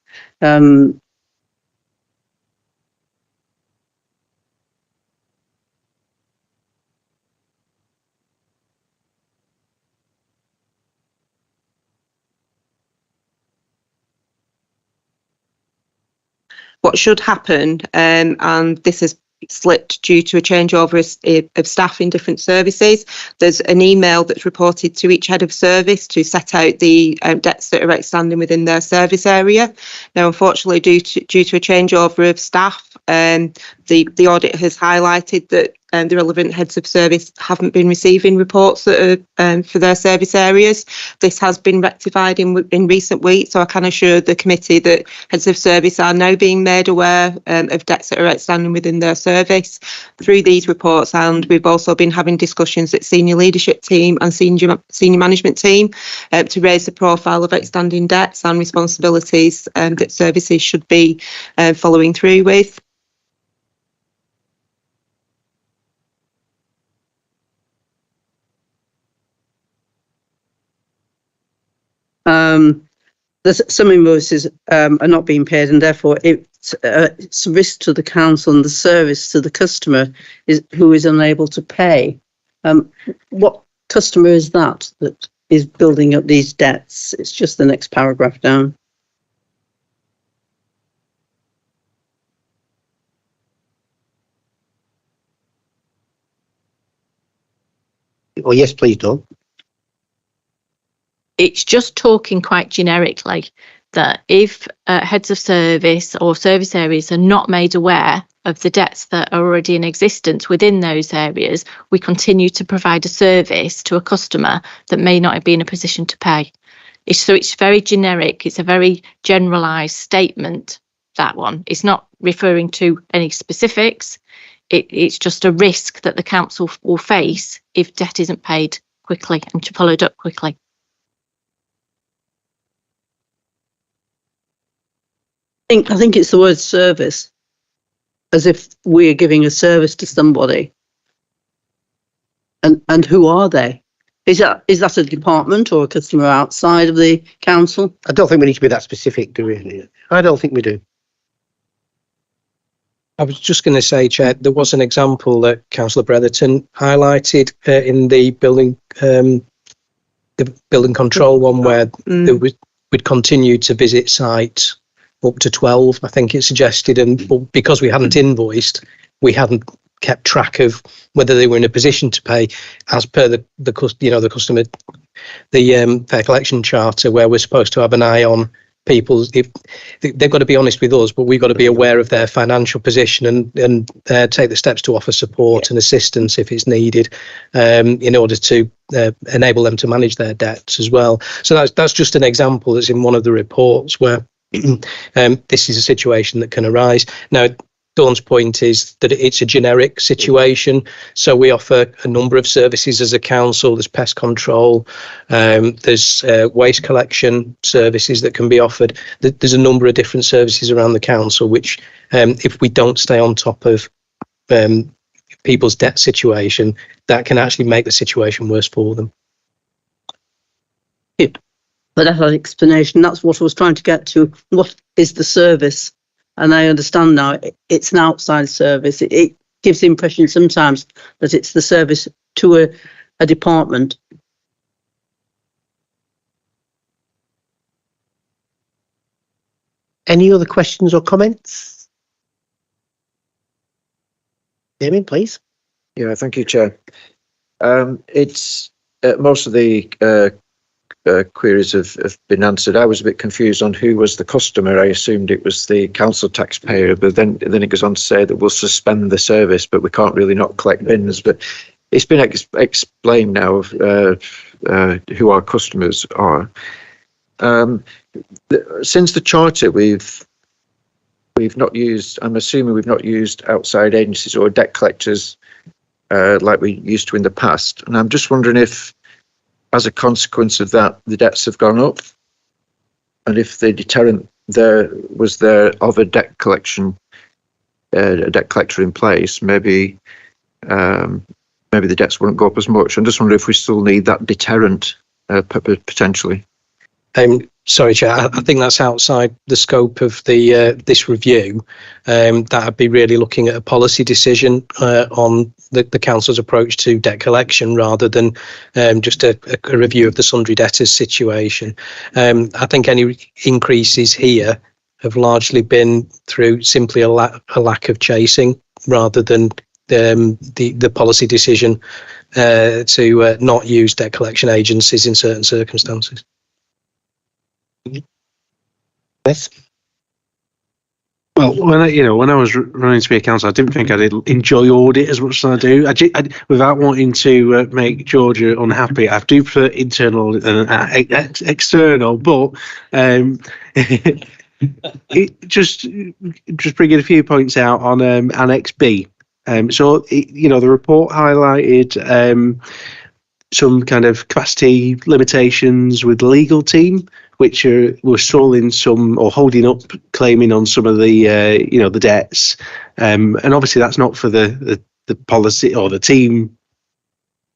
Speaker 9: What should happen, and this has slipped due to a changeover of staff in different services, there's an email that's reported to each head of service to set out the debts that are outstanding within their service area. Now, unfortunately, due to a changeover of staff, the audit has highlighted that the relevant heads of service haven't been receiving reports that are for their service areas. This has been rectified in recent weeks, so I can assure the committee that heads of service are now being made aware of debts that are outstanding within their service through these reports, and we've also been having discussions at senior leadership team and senior management team to raise the profile of outstanding debts and responsibilities that services should be following through with.
Speaker 10: There's some invoices are not being paid, and therefore it's a risk to the council and the service to the customer who is unable to pay. What customer is that is building up these debts? It's just the next paragraph down.
Speaker 1: Oh, yes, please, Dawn.
Speaker 7: It's just talking quite generically that if heads of service or service areas are not made aware of the debts that are already in existence within those areas, we continue to provide a service to a customer that may not be in a position to pay. It's very generic. It's a very generalised statement, that one. It's not referring to any specifics. It's just a risk that the council will face if debt isn't paid quickly and followed up quickly.
Speaker 10: I think it's the word service, as if we're giving a service to somebody. And who are they? Is that a department or a customer outside of the council?
Speaker 1: I don't think we need to be that specific, do we? I don't think we do.
Speaker 2: I was just going to say, Chair, there was an example that Councillor Bretherton highlighted in the building control one, where we'd continue to visit sites up to 12, I think it suggested, and because we hadn't invoiced, we hadn't kept track of whether they were in a position to pay as per the customer, the Fair Collection Charter, where we're supposed to have an eye on people. If they've got to be honest with us, but we've got to be aware of their financial position and take the steps to offer support and assistance if it's needed, in order to enable them to manage their debts as well. So that's just an example that's in one of the reports where this is a situation that can arise. Now, Dawn's point is that it's a generic situation. So we offer a number of services as a council. There's pest control, there's waste collection services that can be offered. There's a number of different services around the council, which if we don't stay on top of people's debt situation, that can actually make the situation worse for them.
Speaker 10: But that's an explanation. That's what I was trying to get to. What is the service? And I understand now it's an outside service. It gives the impression sometimes that it's the service to a department.
Speaker 1: Any other questions or comments? Damien, please.
Speaker 4: Yeah, thank you, Chair. It's most of the queries have been answered. I was a bit confused on who was the customer. I assumed it was the council taxpayer, but then it goes on to say that we'll suspend the service, but we can't really not collect bins. But it's been explained now of who our customers are. Since the charter, we've not used, I'm assuming we've not used outside agencies or debt collectors like we used to in the past. And I'm just wondering if, as a consequence of that, the debts have gone up, and if the deterrent was there of a debt collection, a debt collector in place, maybe the debts wouldn't go up as much. I'm just wondering if we still need that deterrent potentially.
Speaker 2: Sorry, Chair, I think that's outside the scope of the this review. That'd be really looking at a policy decision on the council's approach to debt collection, rather than just a review of the sundry debtors situation. I think any increases here have largely been through simply a lack of chasing, rather than the policy decision to not use debt collection agencies in certain circumstances.
Speaker 1: Yes.
Speaker 11: Well, when I was running to be a council, I didn't think I'd enjoy audit as much as I do. Without wanting to make Georgia unhappy, I do prefer internal and external. But just bringing a few points out on Annex B. The report highlighted some kind of capacity limitations with the legal team, which were stalling some or holding up claiming on some of the the debts, and obviously that's not for the policy or the team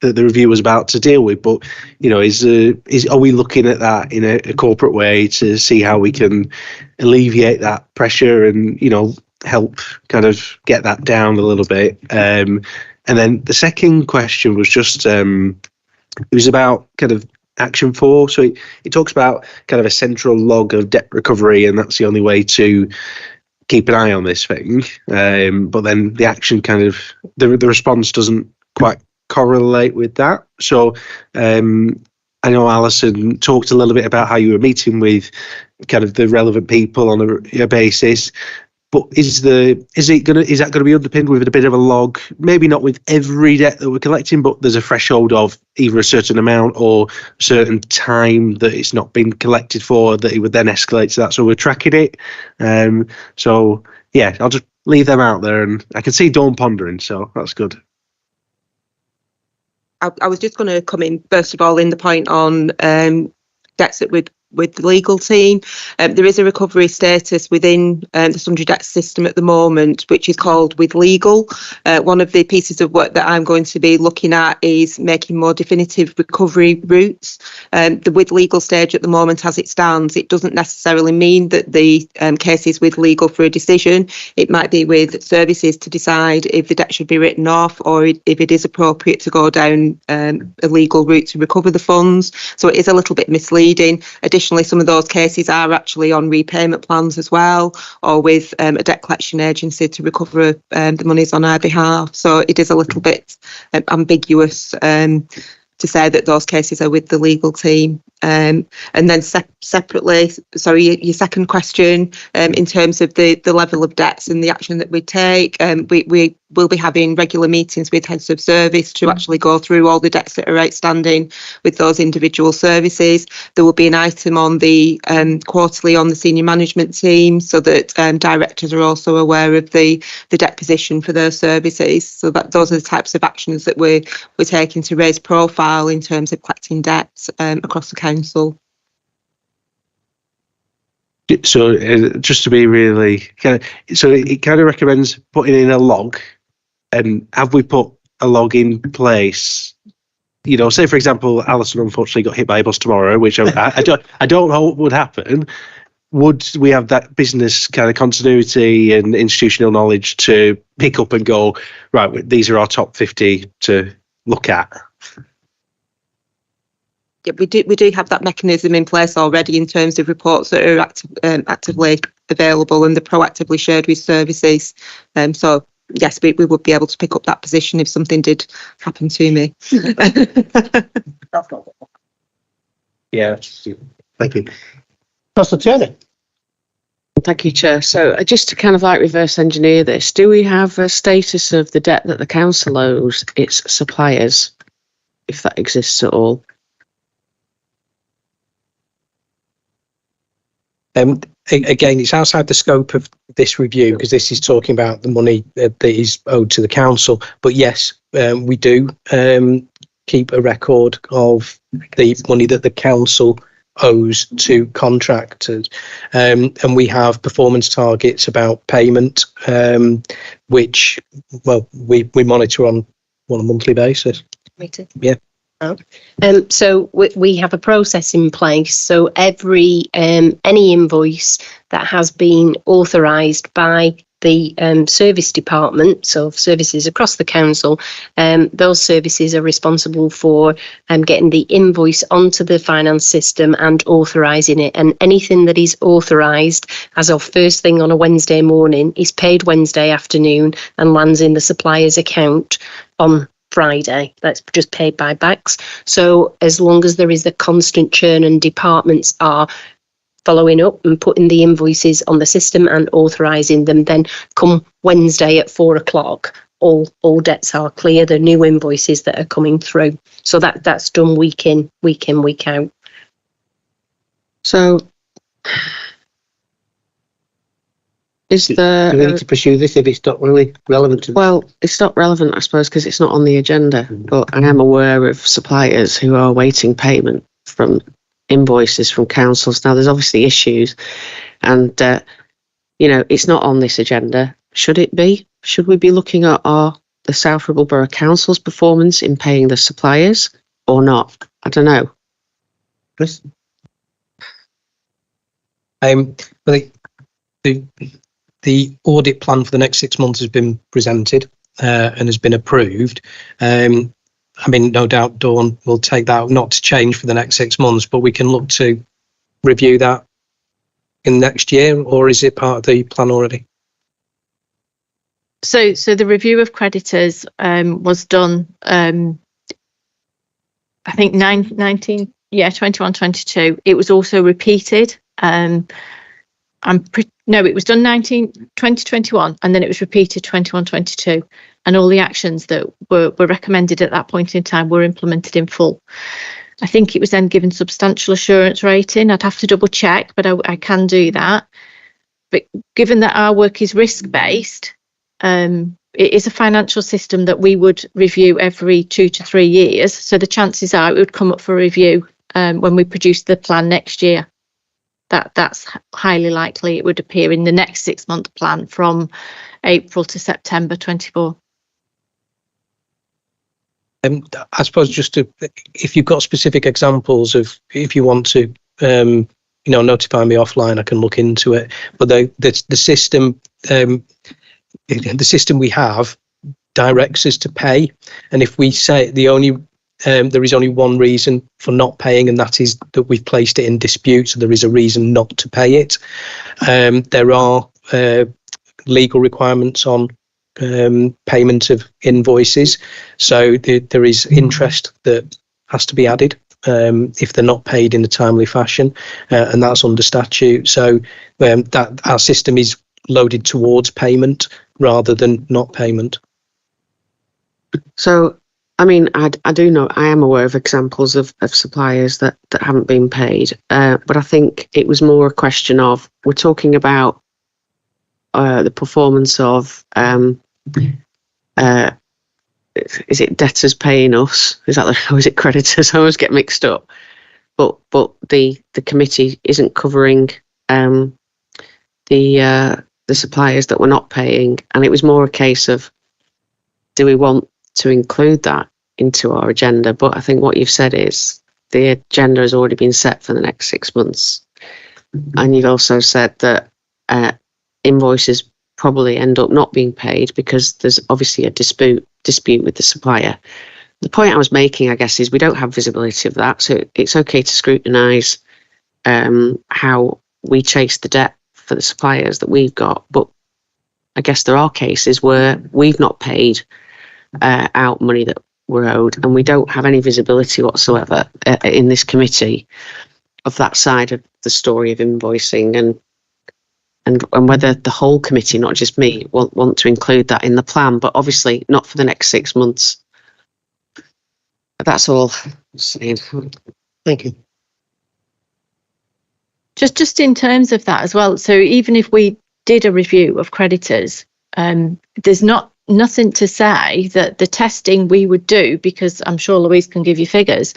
Speaker 11: that the review was about to deal with. But are we looking at that in a corporate way to see how we can alleviate that pressure and help kind of get that down a little bit? And then the second question was just it was about kind of Action 4. So it talks about kind of a central log of debt recovery, and that's the only way to keep an eye on this thing. But then the action kind of, the response doesn't quite correlate with that. So I know Alison talked a little bit about how you were meeting with kind of the relevant people on a basis. But is that going to be underpinned with a bit of a log? Maybe not with every debt that we're collecting, but there's a threshold of either a certain amount or a certain time that it's not been collected for, that it would then escalate to that. So we're tracking it. So yeah, I'll just leave them out there, and I can see Dawn pondering, so that's good.
Speaker 9: I was just going to come in first of all in the point on debts that we'd with the legal team. There is a recovery status within the sundry debt system at the moment, which is called with legal. One of the pieces of work that I'm going to be looking at is making more definitive recovery routes. The with legal stage at the moment, as it stands, it doesn't necessarily mean that the case is with legal for a decision. It might be with services to decide if the debt should be written off or if it is appropriate to go down a legal route to recover the funds. So it is a little bit misleading. Additionally, some of those cases are actually on repayment plans as well, or with a debt collection agency to recover the monies on our behalf. So it is a little bit ambiguous to say that those cases are with the legal team. And then separately, sorry, your second question, in terms of the level of debts and the action that we take, we will be having regular meetings with heads of service to actually go through all the debts that are outstanding with those individual services. There will be an item on the quarterly on the senior management team, so that directors are also aware of the debt position for those services. So that those are the types of actions that we're taking to raise profile in terms of collecting debts across the council.
Speaker 11: So just to be really so it kind of recommends putting in a log. And have we put a log in place? You know, say for example, Alison unfortunately got hit by a bus tomorrow, which I don't hope would happen. Would we have that business kind of continuity and institutional knowledge to pick up and go, right, these are our top 50 to look at?
Speaker 9: Yeah, we do have that mechanism in place already in terms of reports that are actively available and they're proactively shared with services. So yes, we would be able to pick up that position if something did happen to me.
Speaker 1: Yeah, thank you. Councillor Turner.
Speaker 3: Thank you, Chair. So just to kind of like reverse engineer this, do we have a status of the debt that the council owes its suppliers, if that exists at all?
Speaker 2: Again, it's outside the scope of this review because this is talking about the money that is owed to the council. But yes, we do keep a record of the money that the council owes to contractors. And we have performance targets about payment, which, well, we monitor on a monthly basis. Yeah.
Speaker 13: So we have a process in place. So every any invoice that has been authorised by the service department, so services across the council, those services are responsible for getting the invoice onto the finance system and authorising it. And anything that is authorised as of first thing on a Wednesday morning is paid Wednesday afternoon and lands in the supplier's account on Friday. That's just paid by backs. So as long as there is a constant churn and departments are following up and putting the invoices on the system and authorising them, then come Wednesday at 4 o'clock, all debts are clear, the new invoices that are coming through. So that's done week in, week out.
Speaker 3: So is there...
Speaker 1: Do we need to pursue this if it's not really relevant to...
Speaker 3: Well, it's not relevant, I suppose, because it's not on the agenda, but I am aware of suppliers who are awaiting payment from invoices from councils. Now, there's obviously issues and, it's not on this agenda. Should it be? Should we be looking at the South Ribble Borough Council's performance in paying the suppliers or not? I don't know.
Speaker 1: Chris?
Speaker 2: The audit plan for the next 6 months has been presented and has been approved. No doubt Dawn will take that not to change for the next 6 months, but we can look to review that in next year, or is it part of the plan already?
Speaker 7: So the review of creditors was done, I think 21, 22. It was also repeated. It was done 2021 and then it was repeated 21, 22. And all the actions that were recommended at that point in time were implemented in full. I think it was then given substantial assurance rating. I'd have to double check, but I can do that. But given that our work is risk-based, it is a financial system that we would review every 2 to 3 years. So the chances are it would come up for review when we produce the plan next year. that's highly likely it would appear in the next 6-month plan from April to September 24.
Speaker 2: I suppose if you've got specific examples of, if you want to, notify me offline, I can look into it. But the system, the system we have directs us to pay, and if we say there is only one reason for not paying, and that is that we've placed it in dispute, so there is a reason not to pay it. There are legal requirements on payment of invoices, so there is interest that has to be added if they're not paid in a timely fashion, and that's under statute. So that our system is loaded towards payment rather than not payment.
Speaker 3: So, I mean, I do know, I am aware of examples of suppliers that haven't been paid, but I think it was more a question of, we're talking about the performance of, is it debtors paying us? Or is it creditors? I always get mixed up. But the committee isn't covering the suppliers that were not paying, and it was more a case of, do we want to include that into our agenda? But I think what you've said is the agenda has already been set for the next 6 months, and you've also said that invoices probably end up not being paid because there's obviously a dispute with the supplier. The point I was making, I guess, is we don't have visibility of that, so it's okay to scrutinise how we chase the debt for the suppliers that we've got, but I guess there are cases where we've not paid out money that we're owed, and we don't have any visibility whatsoever in this committee of that side of the story of invoicing, and whether the whole committee, not just me, want to include that in the plan, but obviously not for the next 6 months. That's all I'm saying.
Speaker 1: Thank you.
Speaker 7: Just in terms of that as well, so even if we did a review of creditors, there's nothing to say that the testing we would do, because I'm sure Louise can give you figures,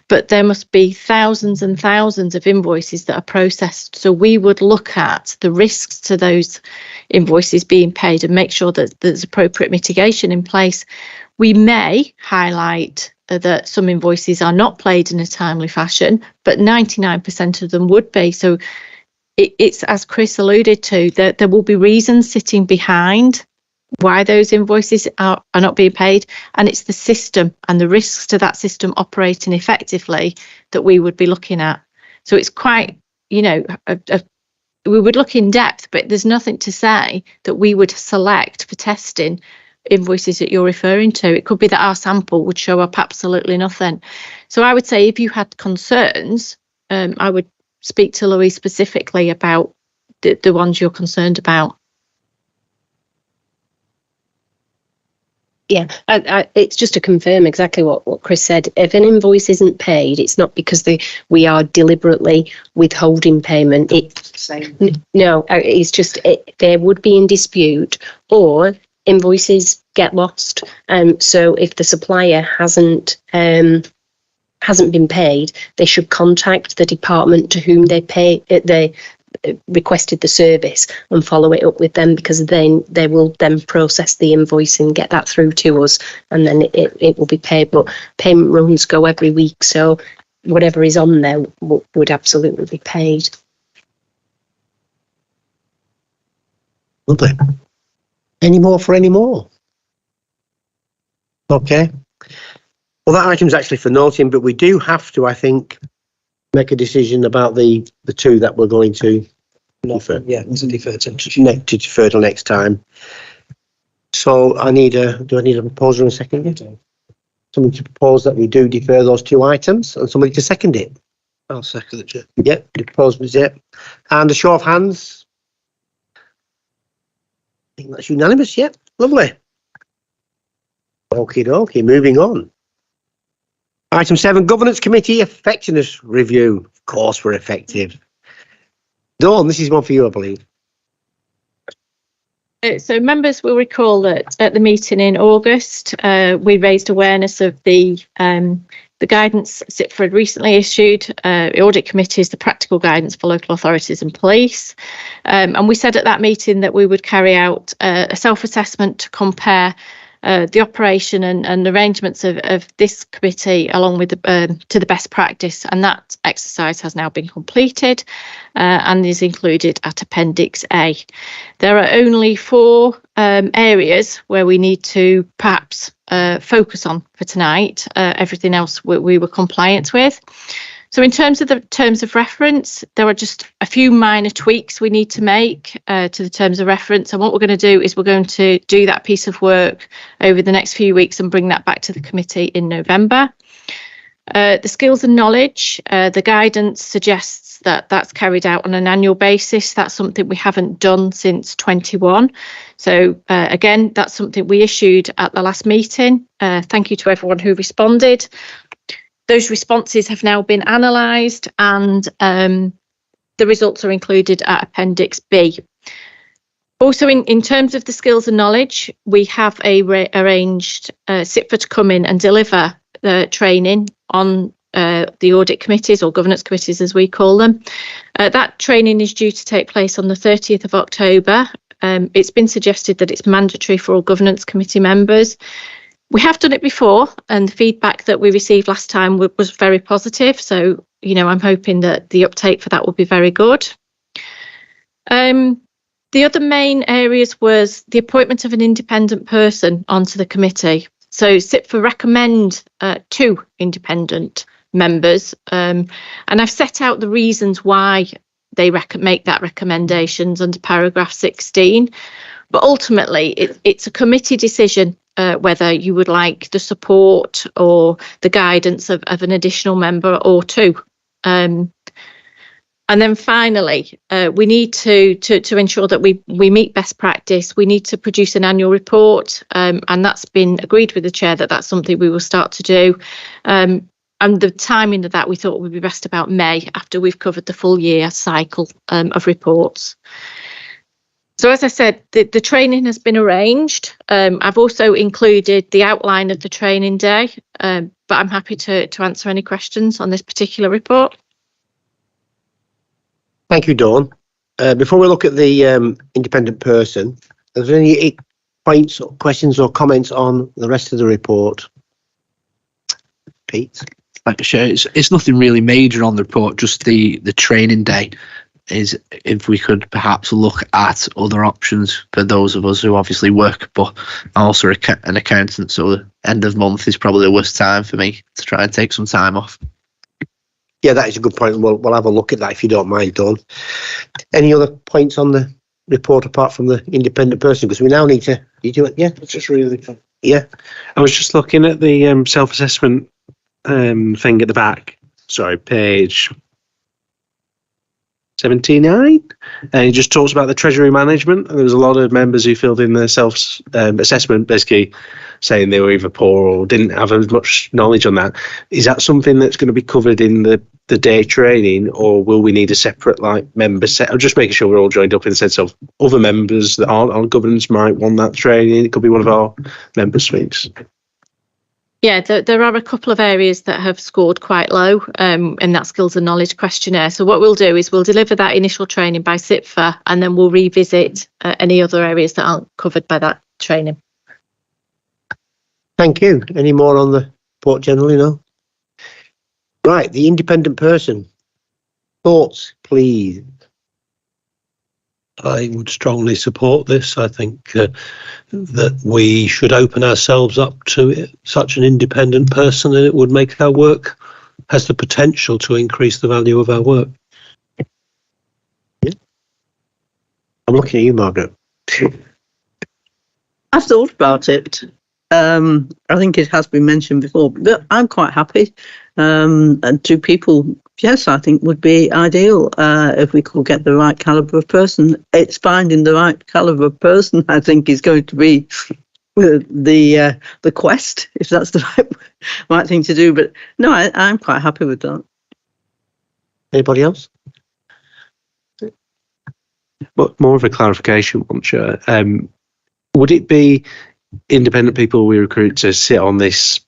Speaker 7: but there must be thousands and thousands of invoices that are processed. So we would look at the risks to those invoices being paid and make sure that there's appropriate mitigation in place. We may highlight that some invoices are not paid in a timely fashion, but 99% of them would be. So it's, as Chris alluded to, that there will be reasons sitting behind why those invoices are not being paid, and it's the system and the risks to that system operating effectively that we would be looking at. So it's quite, we would look in depth, but there's nothing to say that we would select for testing invoices that you're referring to. It could be that our sample would show up absolutely nothing. So I would say if you had concerns, I would speak to Louise specifically about the ones you're concerned about.
Speaker 13: Yeah, it's just to confirm exactly what Chris said. If an invoice isn't paid, it's not because we are deliberately withholding payment. It's just there would be in dispute, or invoices get lost. So if the supplier hasn't been paid, they should contact the department to whom they requested the service and follow it up with them, because then they will then process the invoice and get that through to us, and then it will be paid. But payment runs go every week, so whatever is on there would absolutely be paid.
Speaker 1: Lovely. Any more for any more? Okay. Well, that item's actually for noting, but we do have to, I think, make a decision about the two that we're going to defer.
Speaker 2: Yeah, it's a deferred
Speaker 1: to defer till next time. So do I need a proposer in a second? Somebody to propose that we do defer those two items, and somebody to second it.
Speaker 5: I'll second it, Chair.
Speaker 1: Yep, the proposal is it. And a show of hands. I think that's unanimous. Yep, lovely. Okie dokie, moving on. Item 7, Governance Committee Effectiveness Review. Of course, we're effective. Dawn, this is one for you, I believe.
Speaker 7: So members will recall that at the meeting in August, we raised awareness of the The guidance CIPFA had recently issued, the audit committee, is the practical guidance for local authorities and police. And we said at that meeting that we would carry out a self-assessment to compare the operation and arrangements of this committee along with to the best practice, and that exercise has now been completed and is included at Appendix A. There are only 4 areas where we need to perhaps focus on for tonight. Everything else we were compliant with. So in terms of the terms of reference, there are just a few minor tweaks we need to make to the terms of reference. And what we're going to do is we're going to do that piece of work over the next few weeks and bring that back to the committee in November. The skills and knowledge, the guidance suggests that that's carried out on an annual basis. That's something we haven't done since 21. So again, that's something we issued at the last meeting. Thank you to everyone who responded. Those responses have now been analysed, and the results are included at Appendix B. Also, in terms of the skills and knowledge, we have arranged CIPFA to come in and deliver the training on the audit committees, or governance committees as we call them. That training is due to take place on the 30th of October. It's been suggested that it's mandatory for all governance committee members. We have done it before, and the feedback that we received last time was very positive. So, I'm hoping that the uptake for that will be very good. The other main areas was the appointment of an independent person onto the committee. So CIPFA recommend 2 independent members, and I've set out the reasons why they make that recommendations under paragraph 16. But ultimately, it's a committee decision whether you would like the support or the guidance of an additional member or 2. And then finally, we need to ensure that we meet best practice. We need to produce an annual report, and that's been agreed with the chair that that's something we will start to do. And the timing of that we thought would be best about May, after we've covered the full year cycle of reports. So as I said, the training has been arranged. I've also included the outline of the training day, but I'm happy to answer any questions on this particular report.
Speaker 1: Thank you, Dawn. Before we look at the independent person, are there any points, or questions or comments on the rest of the report? Pete?
Speaker 5: Thanks, Chair. It's nothing really major on the report, just the training day. Is if we could perhaps look at other options for those of us who obviously work, but I'm also an accountant, so the end of month is probably the worst time for me to try and take some time off.
Speaker 1: Yeah, that is a good point. We'll have a look at that if you don't mind, Dawn. Any other points on the report apart from the independent person? Because we now need to. You do it, yeah?
Speaker 11: It's just really.
Speaker 1: Yeah.
Speaker 11: I was just looking at the self-assessment thing at the back. Sorry, page 79, and it just talks about the treasury management. And there was a lot of members who filled in their self-assessment, basically saying they were either poor or didn't have as much knowledge on that. Is that something that's going to be covered in the day training, or will we need a separate member set? I'm just making sure we're all joined up in the sense of other members that aren't on governance might want that training. It could be one of our member suites.
Speaker 7: Yeah, there are a couple of areas that have scored quite low in that skills and knowledge questionnaire. So what we'll do is we'll deliver that initial training by CIPFA, and then we'll revisit any other areas that aren't covered by that training.
Speaker 1: Thank you. Any more on the report generally? No? Right, the independent person. Thoughts, please.
Speaker 14: I would strongly support this. I think that we should open ourselves up to such an independent person, and it would make our work, has the potential to increase the value of our work.
Speaker 1: Yeah. I'm looking at you, Margaret.
Speaker 10: I've thought about it. I think it has been mentioned before, but I'm quite happy. And 2 people, yes, I think would be ideal if we could get the right calibre of person. It's finding the right calibre of person, I think, is going to be the quest, if that's the right thing to do. But no, I'm quite happy with that.
Speaker 1: Anybody else?
Speaker 11: But more of a clarification one, Chair. Would it be independent people we recruit to sit on this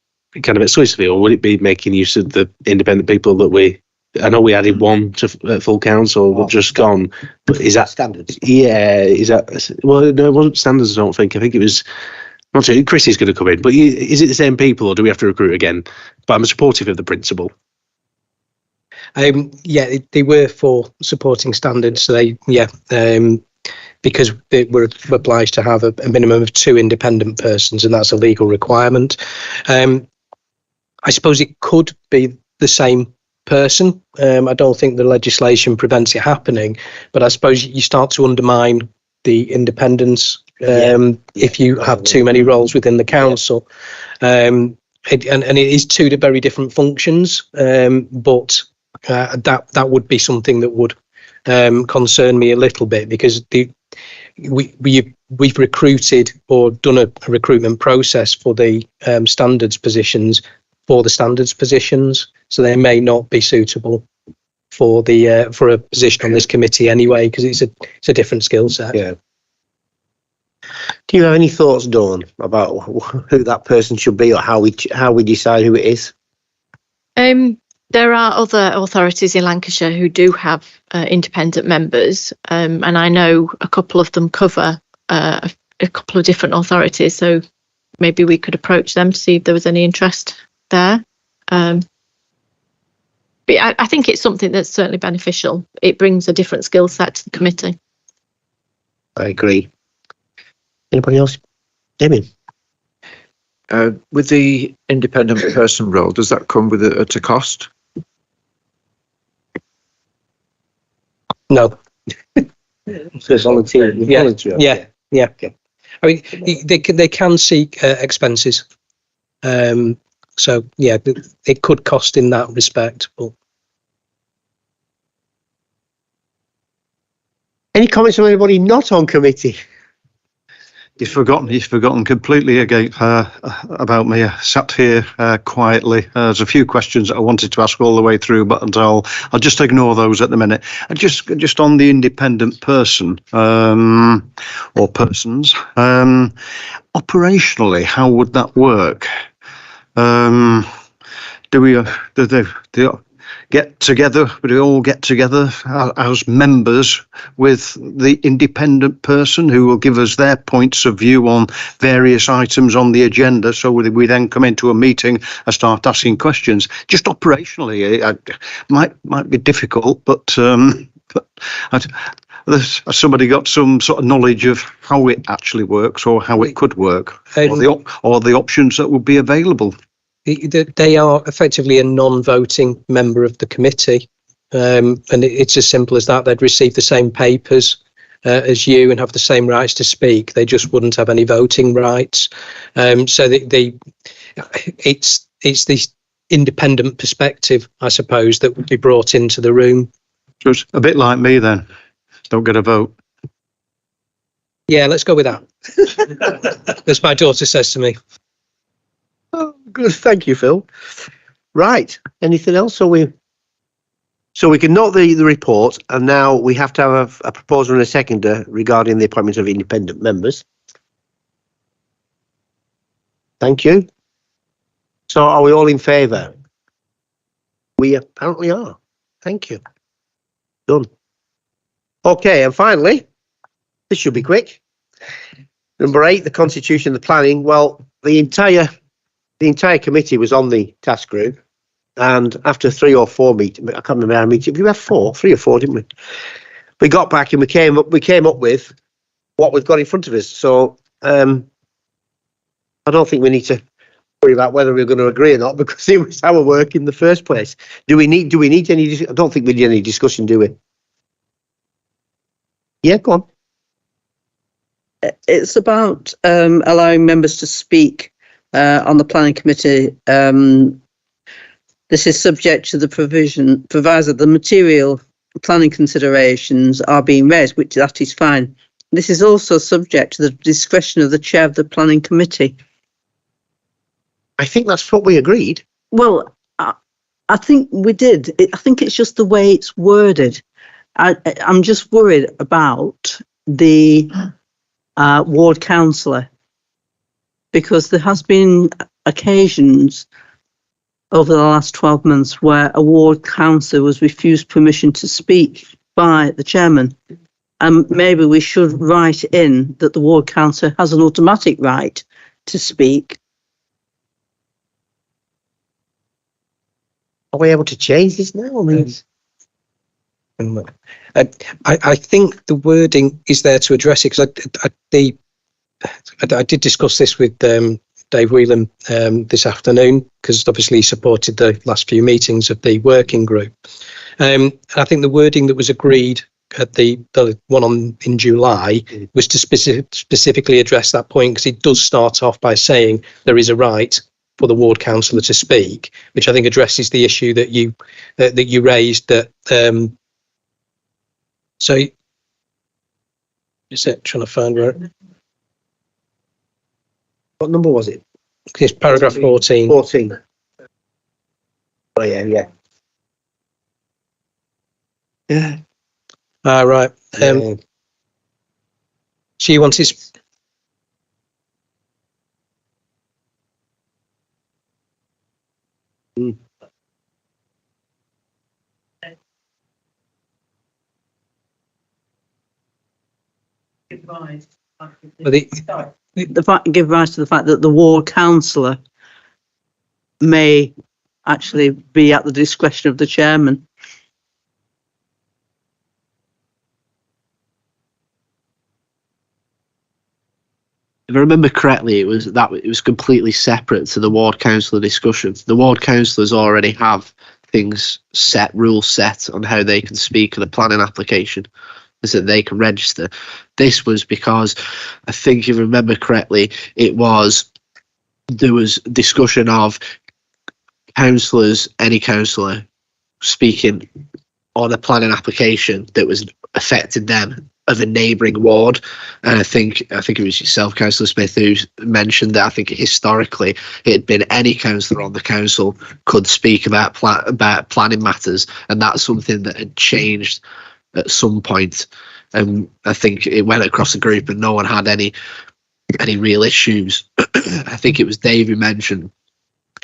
Speaker 11: kind of exclusively, or would it be making use of the independent people that I know we added one to full council, we've just gone, but is that
Speaker 1: standards?
Speaker 11: Yeah, is that, well, no, it wasn't standards, I don't think. I think it was, not sure, Chris is going to come in, but is it the same people or do we have to recruit again? But I'm supportive of the principle.
Speaker 2: Yeah, they were for supporting standards. So because they were obliged to have a minimum of 2 independent persons, and that's a legal requirement. I suppose it could be the same person. I don't think the legislation prevents it happening, but I suppose you start to undermine the independence if you have too many roles within the council. And it is 2 very different functions, but that would be something that would concern me a little bit, because we've recruited or done a recruitment process for the standards positions, so they may not be suitable for a position on this committee anyway, because it's a different skill set.
Speaker 1: Yeah. Do you have any thoughts, Dawn, about who that person should be, or how we decide who it is?
Speaker 7: There are other authorities in Lancashire who do have independent members, and I know a couple of them cover a couple of different authorities, so maybe we could approach them to see if there was any interest there. But I think it's something that's certainly beneficial. It brings a different skill set to the committee.
Speaker 1: I agree. Anybody else? Damien?
Speaker 4: With the independent person role, does that come with a cost?
Speaker 2: No.
Speaker 1: So it's volunteer.
Speaker 2: Yeah. Okay. I mean, they can seek expenses. So yeah, it could cost in that respect. But
Speaker 1: any comments from anybody not on committee?
Speaker 15: You've forgotten completely about me. I sat here quietly. There's a few questions that I wanted to ask all the way through, but I'll just ignore those at the minute. And just on the independent person or persons, operationally, how would that work? Do we get together? Would we all get together as members with the independent person who will give us their points of view on various items on the agenda? So we then come into a meeting and start asking questions. Just operationally, it might be difficult, but has somebody got some sort of knowledge of how it actually works, or how it could work, or the options that would be available?
Speaker 2: They are effectively a non-voting member of the committee, and it's as simple as that. They'd receive the same papers as you and have the same rights to speak. They just wouldn't have any voting rights. So it's the independent perspective, I suppose, that would be brought into the room.
Speaker 15: Just a bit like me then. Don't get a vote.
Speaker 2: Yeah, let's go with that. As my daughter says to me.
Speaker 1: Oh, good. Thank you, Phil. Right. Anything else? So we can note the report, and now we have to have a proposer and a seconder regarding the appointment of independent members. Thank you. So are we all in favour? We apparently are. Thank you. Done. Okay, and finally, this should be quick. Number 8, the constitution, the planning. Well, the entire committee was on the task group, and after 3 or 4 meetings, I can't remember how many meetings. We had 3 or 4, didn't we? We got back and we came up with what we've got in front of us. So I don't think we need to worry about whether we're going to agree or not, because it was our work in the first place. Do we need any? I don't think we need any discussion, do we? Yeah, go on.
Speaker 10: It's about allowing members to speak on the planning committee. This is subject to the proviso the material planning considerations are being raised, which that is fine. This is also subject to the discretion of the chair of the planning committee.
Speaker 1: I think that's what we agreed.
Speaker 10: Well, I think we did. I think it's just the way it's worded. I'm just worried about the ward councillor, because there has been occasions over the last 12 months where a ward councillor was refused permission to speak by the chairman. And maybe we should write in that the ward councillor has an automatic right to speak.
Speaker 1: Are we able to change this now? I mean,
Speaker 2: I think the wording is there to address it, because I did discuss this with Dave Whelan this afternoon, because obviously he supported the last few meetings of the working group. I think the wording that was agreed at the one in July was to specifically address that point, because it does start off by saying there is a right for the ward councillor to speak, which I think addresses the issue that you raised. That so is it trying to find where?
Speaker 1: What number was it?
Speaker 2: It's paragraph 14.
Speaker 1: 14. Oh yeah. Yeah.
Speaker 2: Right. She wants his.
Speaker 10: The fact give rise to the fact that the ward councillor may actually be at the discretion of the chairman.
Speaker 5: If I remember correctly, it was completely separate to the ward councillor discussion. The ward councillors already have rules set on how they can speak on a planning application, so that they can register. This was because, I think if you remember correctly, there was discussion of any councillor speaking on a planning application that was affecting them of a neighbouring ward. And I think it was yourself, Councillor Smith, who mentioned that I think historically it had been any councillor on the council could speak about planning matters, and that's something that had changed at some point. And I think it went across the group and no one had any real issues. I think it was Dave who mentioned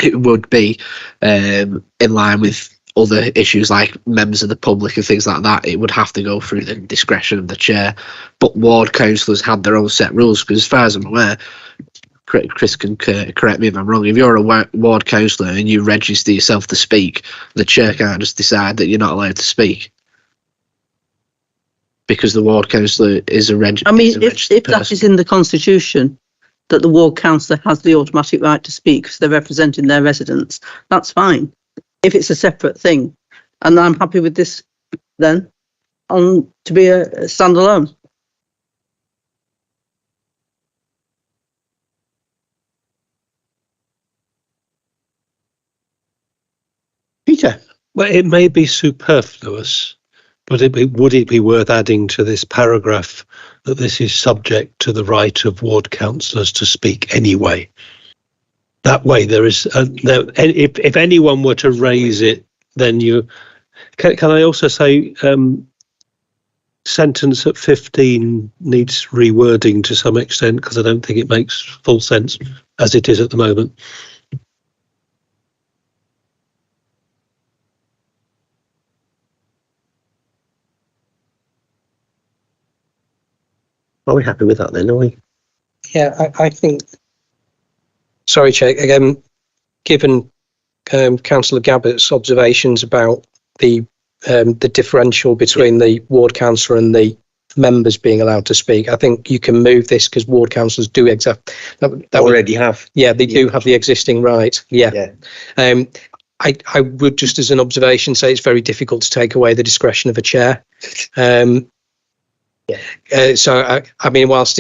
Speaker 5: it would be in line with other issues like members of the public and things like that. It would have to go through the discretion of the chair. But ward councillors had their own set rules, because as far as I'm aware, Chris can correct me if I'm wrong, if you're a ward councillor and you register yourself to speak, the chair can't just decide that you're not allowed to speak, because the ward councillor is a registered
Speaker 10: if that is in the constitution, that the ward councillor has the automatic right to speak because they're representing their residents, that's fine. If it's a separate thing, and I'm happy with this then, to be a standalone.
Speaker 1: Peter?
Speaker 14: Well, it may be superfluous, but would it be worth adding to this paragraph that this is subject to the right of ward councillors to speak anyway? That way, there is if anyone were to raise it, then you can I also say sentence at 15 needs rewording to some extent, because I don't think it makes full sense as it is at the moment.
Speaker 1: Are we happy with that then, are we?
Speaker 2: Yeah, I think. Sorry, Chair. Again, given Councillor Gabbett's observations about the differential between the ward councillor and the members being allowed to speak, I think you can move this, because ward councillors do
Speaker 1: already have.
Speaker 2: Yeah, they do have the existing right. Yeah. I would just, as an observation, say it's very difficult to take away the discretion of a chair. So I mean, whilst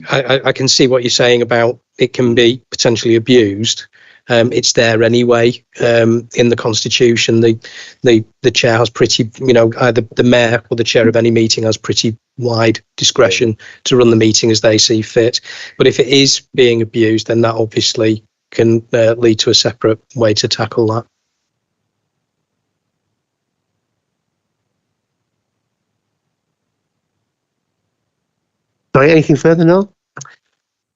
Speaker 2: I can see what you're saying about it can be potentially abused, it's there anyway. In the constitution, the chair has pretty, either the mayor or the chair of any meeting has pretty wide discretion to run the meeting as they see fit. But if it is being abused, then that obviously can lead to a separate way to tackle that.
Speaker 1: Sorry, anything further, Noel?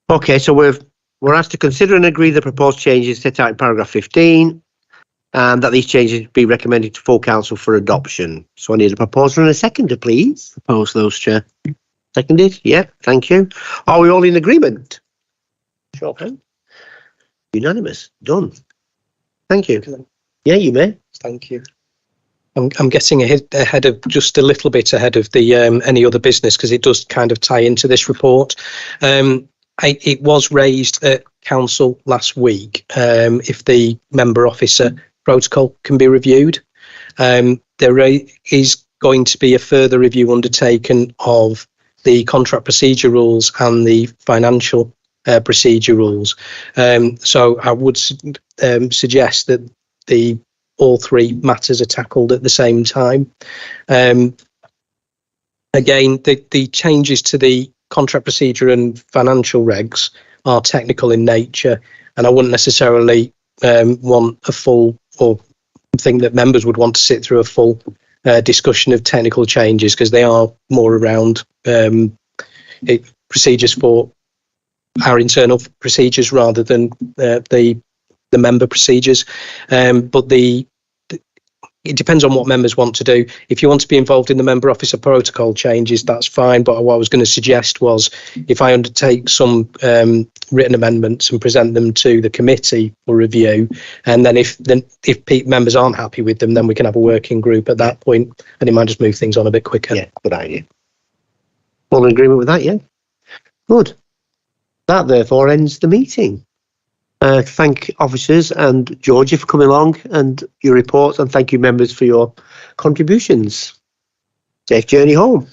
Speaker 1: Okay, so we've We're asked to consider and agree the proposed changes set out in paragraph 15, and that these changes be recommended to full council for adoption. So I need a proposer and a seconder, please.
Speaker 5: Propose those, Chair.
Speaker 1: Seconded? Yeah, thank you. Are we all in agreement? Show of hand. Unanimous. Done. Thank you. Yeah, you may.
Speaker 2: Thank you. I'm getting ahead of just a little bit ahead of the any other business because it does kind of tie into this report. It was raised at council last week if the member officer protocol can be reviewed. There is going to be a further review undertaken of the contract procedure rules and the financial procedure rules. So I would suggest that all three matters are tackled at the same time. Again, the changes to the contract procedure and financial regs are technical in nature, and I wouldn't necessarily want a full, or think that members would want to sit through a full discussion of technical changes, because they are more around procedures for our internal procedures rather than the member procedures. But it depends on what members want to do. If you want to be involved in the member officer protocol changes, that's fine. But what I was going to suggest was, if I undertake some written amendments and present them to the committee for review, and then if members aren't happy with them, then we can have a working group at that point, and it might just move things on a bit quicker.
Speaker 1: Yeah, good idea. All in agreement with that? Yeah. Good. That therefore ends the meeting. Thank officers and Georgia for coming along and your reports, and thank you members for your contributions. Safe journey home.